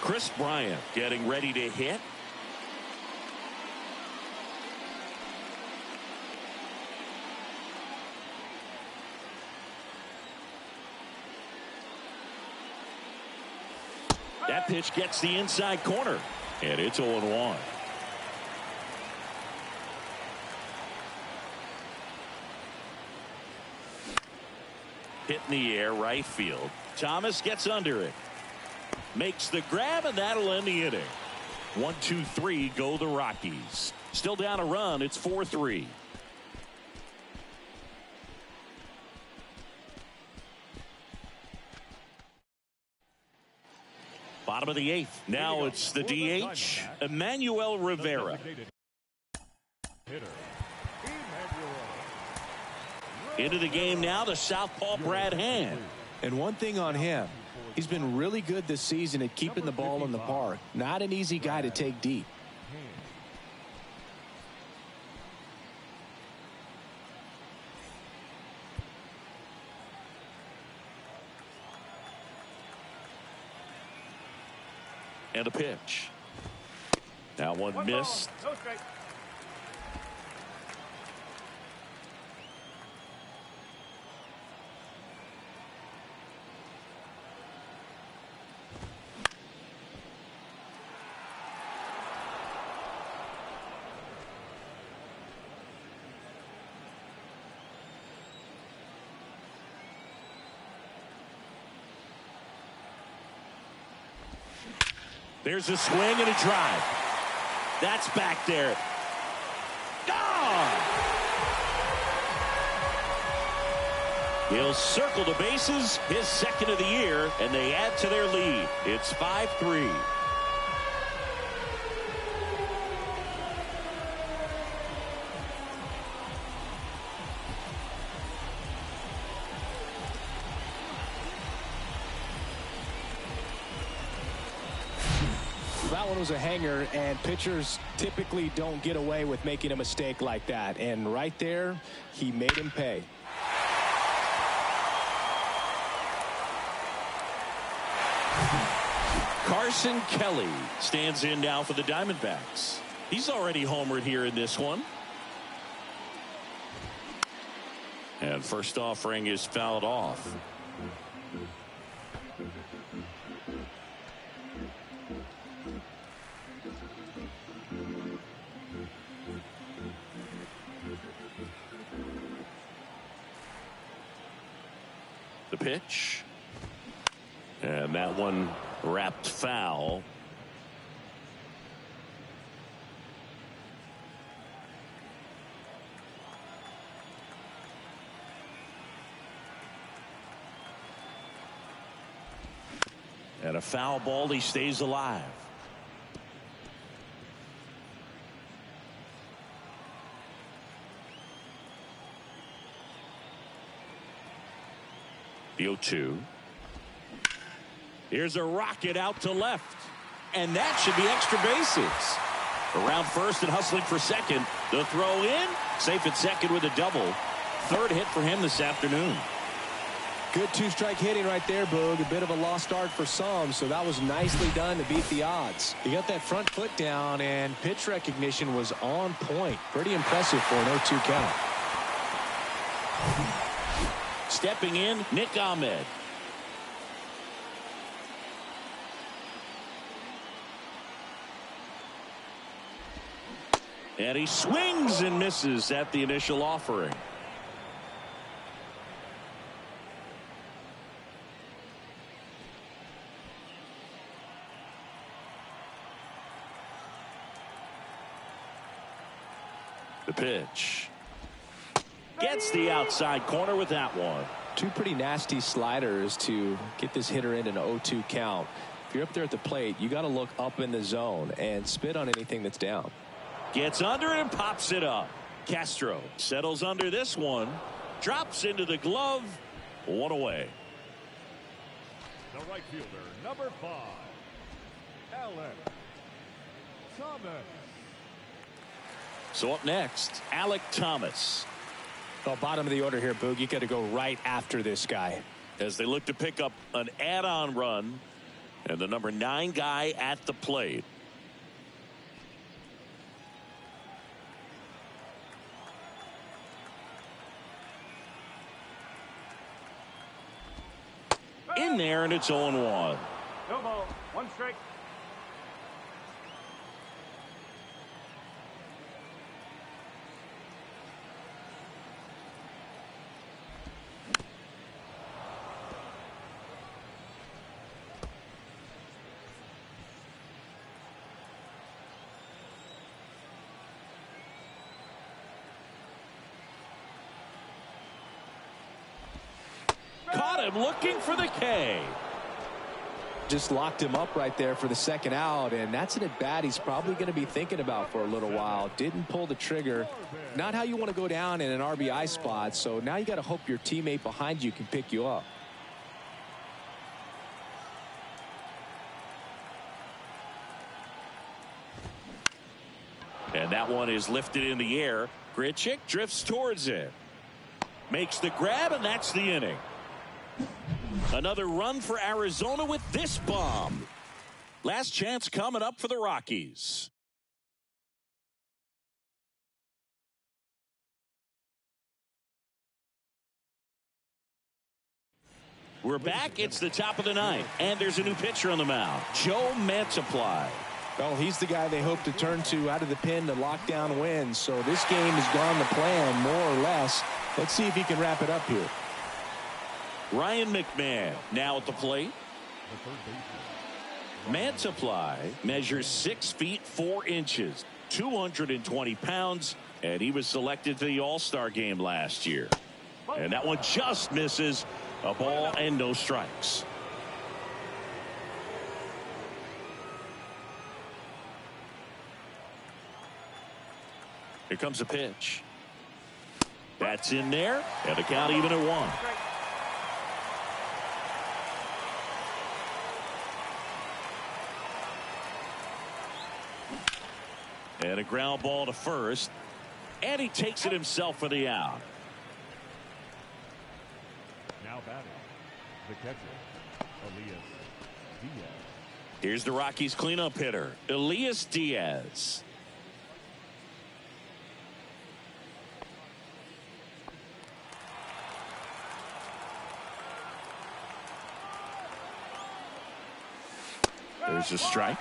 Chris Bryant getting ready to hit. That pitch gets the inside corner, and it's 0-1. Hit in the air, right field. Thomas gets under it. Makes the grab, and that'll end the inning. 1, 2, 3 go the Rockies. Still down a run. It's 4-3. Bottom of the 8th. Now it's the DH, Emmanuel Rivera. Into the game now, the southpaw Brad Hand. And one thing on him, he's been really good this season at keeping the ball in the park. Not an easy guy to take deep. And a pitch. That one missed. No strike. There's a swing and a drive. That's back there. Gone! He'll circle the bases, his second of the year, and they add to their lead. It's 5-3. That one was a hanger, and pitchers typically don't get away with making a mistake like that. And right there, he made him pay. Carson Kelly stands in now for the Diamondbacks. He's already homered here in this one. And first offering is fouled off. The pitch. And that one wrapped foul. And a foul ball, he stays alive. The 0-2. Here's a rocket out to left. And that should be extra bases. Around first and hustling for second. The throw in. Safe at second with a double. Third hit for him this afternoon. Good two-strike hitting right there, Boog. A bit of a lost start for some, so that was nicely done to beat the odds. He got that front foot down, and pitch recognition was on point. Pretty impressive for an 0-2 count. Stepping in, Nick Ahmed. And he swings and misses at the initial offering. The pitch. Gets the outside corner with that one. Two pretty nasty sliders to get this hitter in an 0-2 count. If you're up there at the plate, you got to look up in the zone and spit on anything that's down. Gets under it and pops it up. Castro settles under this one. Drops into the glove. One away. The right fielder, number 5, Alec Thomas. So up next, Alec Thomas. Well, bottom of the order here, Boog. You got to go right after this guy. As they look to pick up an add-on run. And the number 9 guy at the plate. In there, and it's 0-1. No ball. One strike. Caught him looking for the K. Just locked him up right there for the second out, and that's an at-bat he's probably going to be thinking about for a little while. Didn't pull the trigger. Not how you want to go down in an RBI spot, so now you got to hope your teammate behind you can pick you up. And that one is lifted in the air. Grichuk drifts towards it. Makes the grab, and that's the inning. Another run for Arizona with this bomb. Last chance coming up for the Rockies. We're back. It's the top of the ninth, and there's a new pitcher on the mound, Joe Mantiply. Well, he's the guy they hope to turn to out of the pen to lock down wins. So this game has gone to plan, more or less. Let's see if he can wrap it up here. Ryan McMahon now at the plate. The third baseman, Mantiply measures 6 feet 4 inches, 220 pounds, and he was selected to the All-Star game last year. And that one just misses. A ball and no strikes. Here comes a pitch. That's in there, and the count even at 1. And a ground ball to first, and he takes it himself for the out. Now batting, the catcher, Elias Diaz. Here's the Rockies cleanup hitter, Elias Diaz. There's a strike.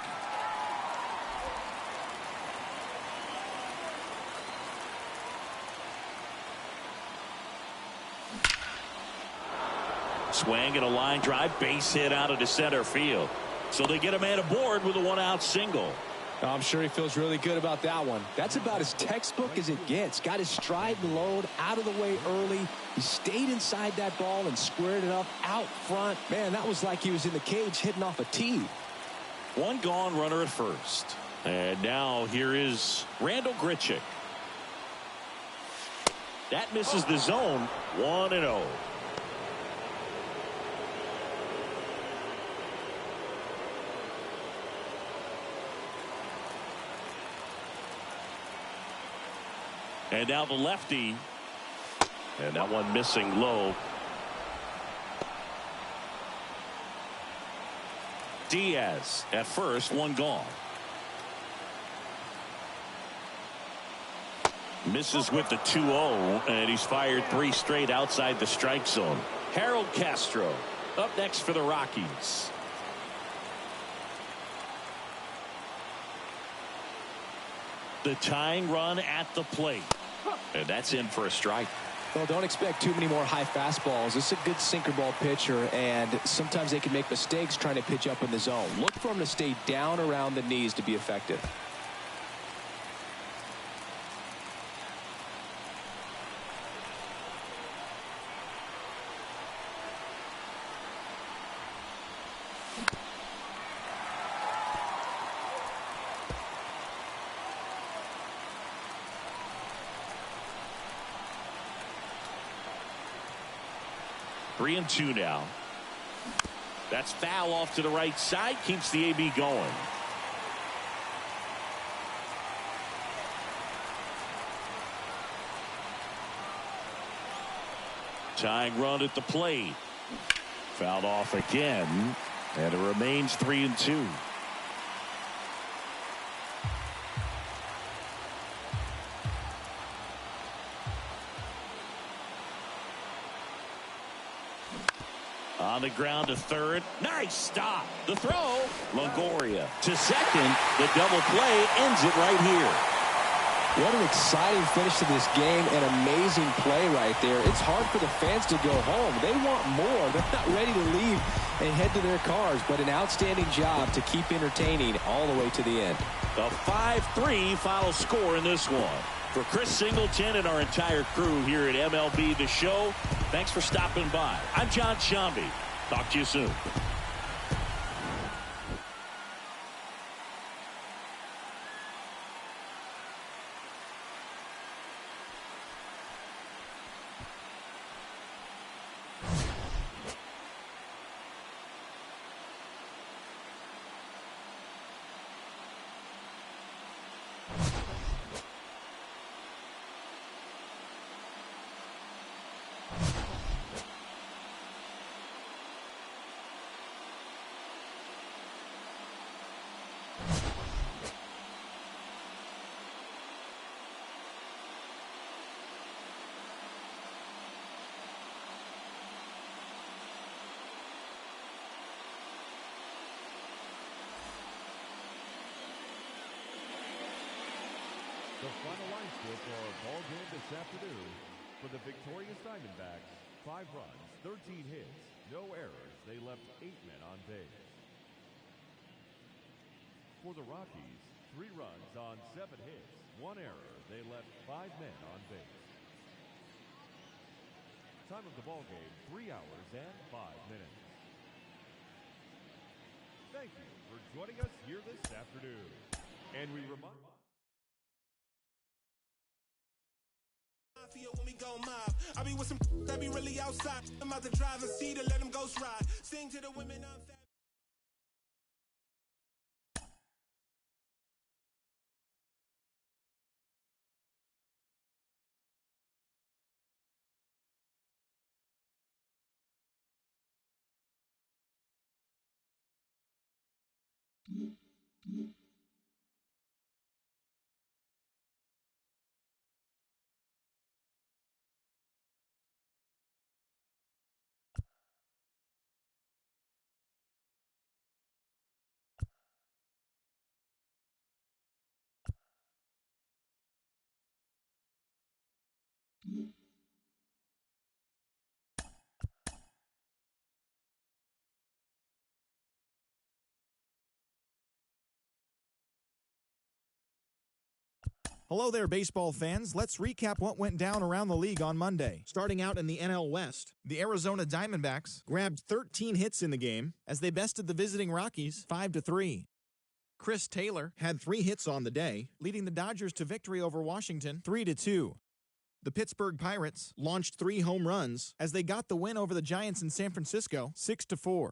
Swing and a line drive, base hit out into center field. So they get a man aboard with a 1-out single. I'm sure he feels really good about that one. That's about as textbook as it gets. Got his stride and load out of the way early. He stayed inside that ball and squared it up out front. Man, that was like he was in the cage hitting off a tee. 1 gone, runner at first. And now here is Randall Grichuk. That misses the zone. 1-0. And now the lefty. And that one missing low. Diaz at first, 1 gone. Misses with the 2-0, and he's fired 3 straight outside the strike zone. Harold Castro up next for the Rockies. The tying run at the plate. And that's in for a strike. Well, don't expect too many more high fastballs. This is a good sinker ball pitcher, and sometimes they can make mistakes trying to pitch up in the zone. Look for him to stay down around the knees to be effective. Three and 2 now. That's foul off to the right side. Keeps the AB going. Tying run at the plate. Fouled off again. And it remains 3 and 2. On the ground to third. Nice stop. The throw. Longoria to second. The double play ends it right here. What an exciting finish to this game. An amazing play right there. It's hard for the fans to go home. They want more. They're not ready to leave and head to their cars. But an outstanding job to keep entertaining all the way to the end. A 5-3 final score in this one. For Chris Singleton and our entire crew here at MLB The Show, thanks for stopping by. I'm John Shambi. Talk to you soon. The final line score for our ball game this afternoon. For the victorious Diamondbacks, 5 runs, 13 hits, no errors. They left 8 men on base. For the Rockies, 3 runs on 7 hits, 1 error. They left 5 men on base. Time of the ball game, 3 hours and 5 minutes. Thank you for joining us here this afternoon. And we remind... When we go mob, I be with some that be really outside. I'm out to drive and see to let them ghost ride. Sing to the women I'm fat. Hello there, baseball fans. Let's recap what went down around the league on Monday. Starting out in the NL West, the Arizona Diamondbacks grabbed 13 hits in the game as they bested the visiting Rockies 5-3. Chris Taylor had 3 hits on the day, leading the Dodgers to victory over Washington 3-2. The Pittsburgh Pirates launched 3 home runs as they got the win over the Giants in San Francisco 6-4.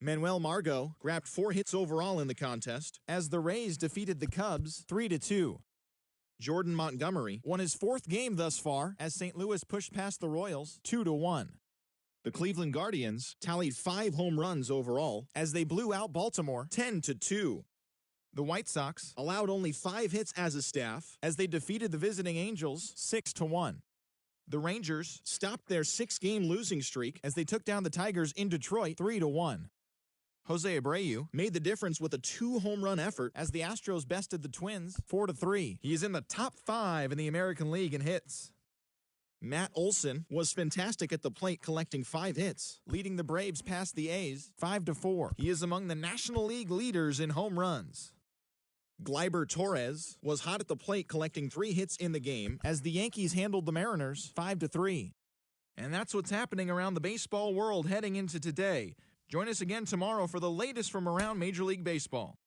Manuel Margot grabbed 4 hits overall in the contest as the Rays defeated the Cubs 3-2. Jordan Montgomery won his 4th game thus far as St. Louis pushed past the Royals 2-1. The Cleveland Guardians tallied 5 home runs overall as they blew out Baltimore 10-2. The White Sox allowed only 5 hits as a staff as they defeated the visiting Angels 6-1. The Rangers stopped their 6-game losing streak as they took down the Tigers in Detroit 3-1. Jose Abreu made the difference with a 2-home-run effort as the Astros bested the Twins 4-3. He is in the top 5 in the American League in hits. Matt Olson was fantastic at the plate, collecting 5 hits, leading the Braves past the A's 5-4. He is among the National League leaders in home runs. Gleyber Torres was hot at the plate, collecting 3 hits in the game as the Yankees handled the Mariners 5-3. And that's what's happening around the baseball world heading into today. Join us again tomorrow for the latest from around Major League Baseball.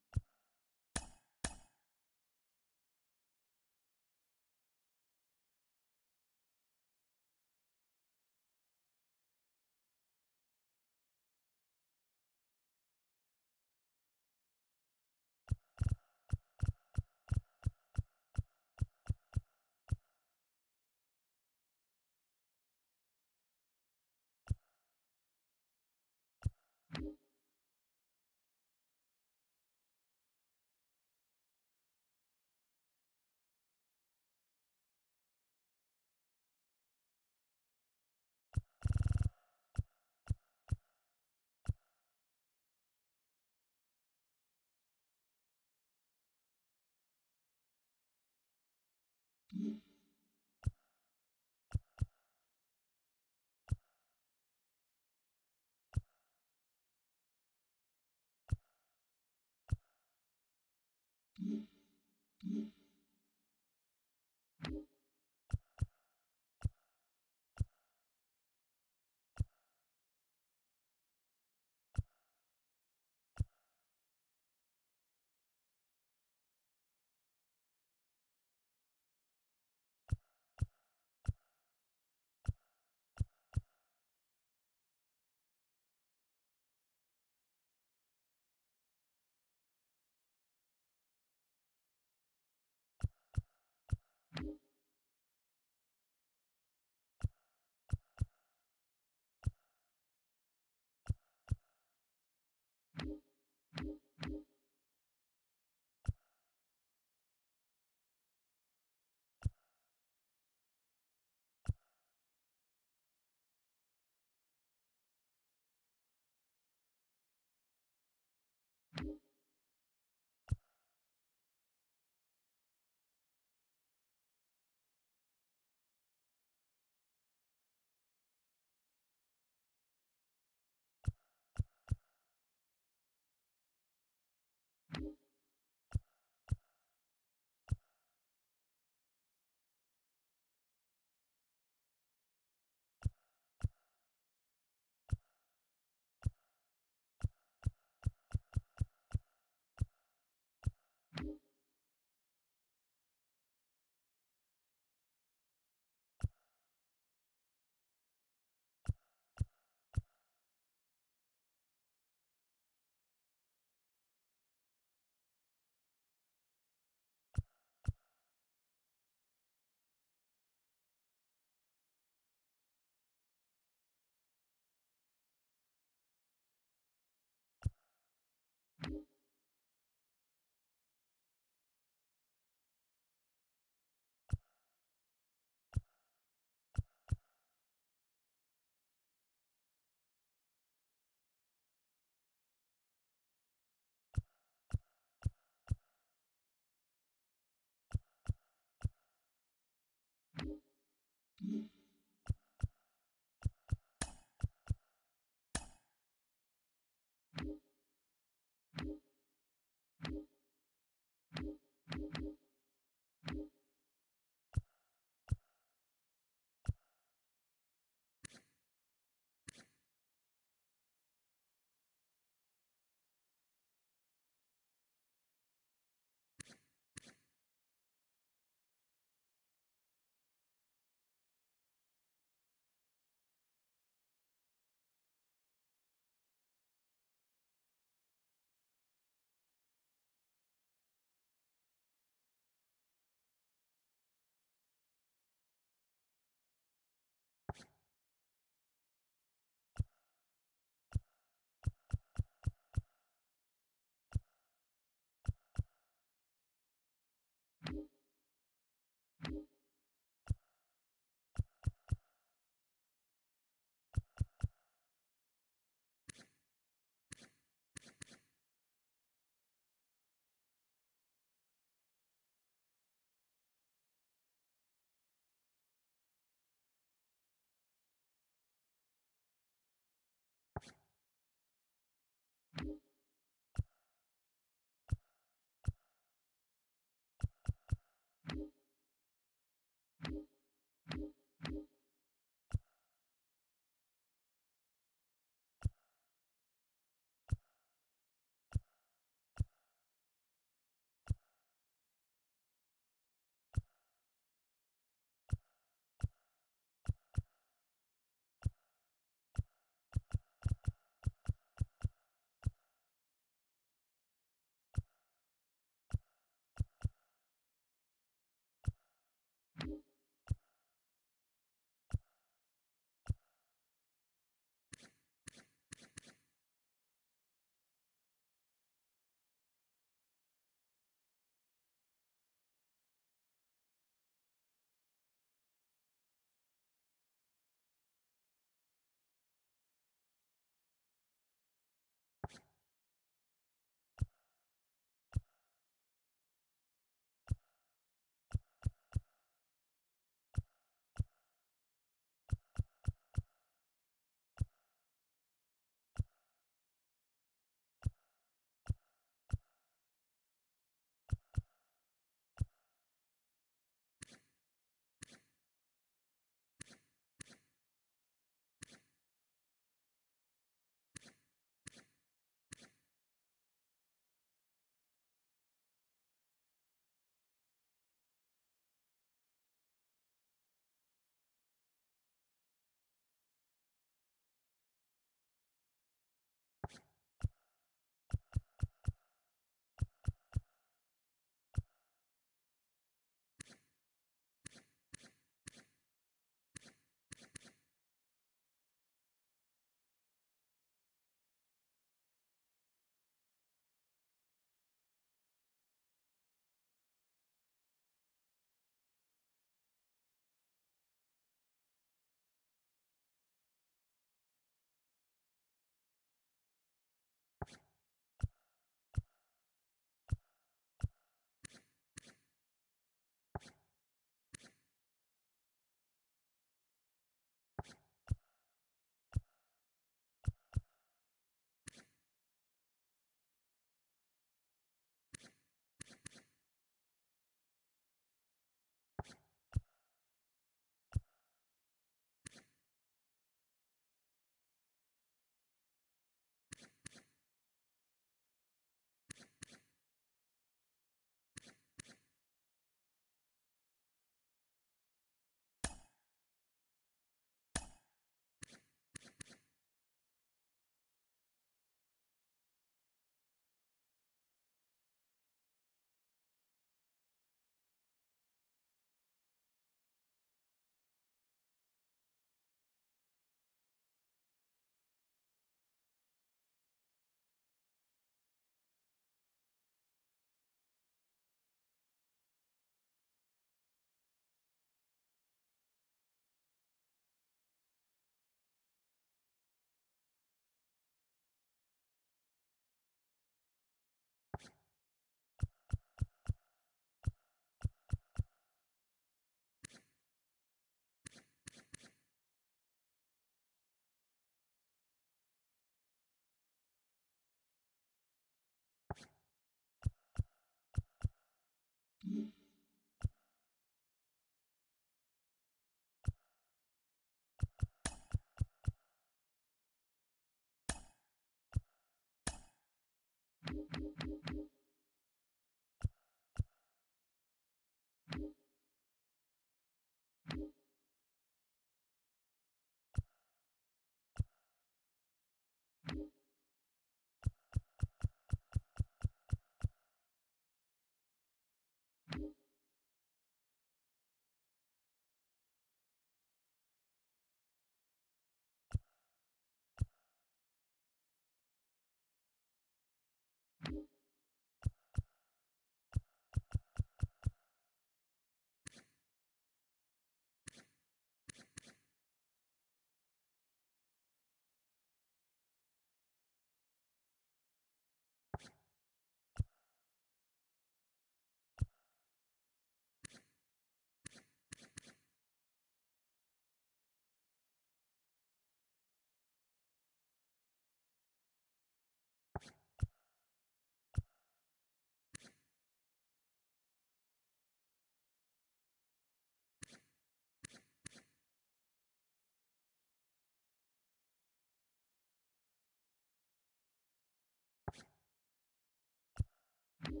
Mm-hmm.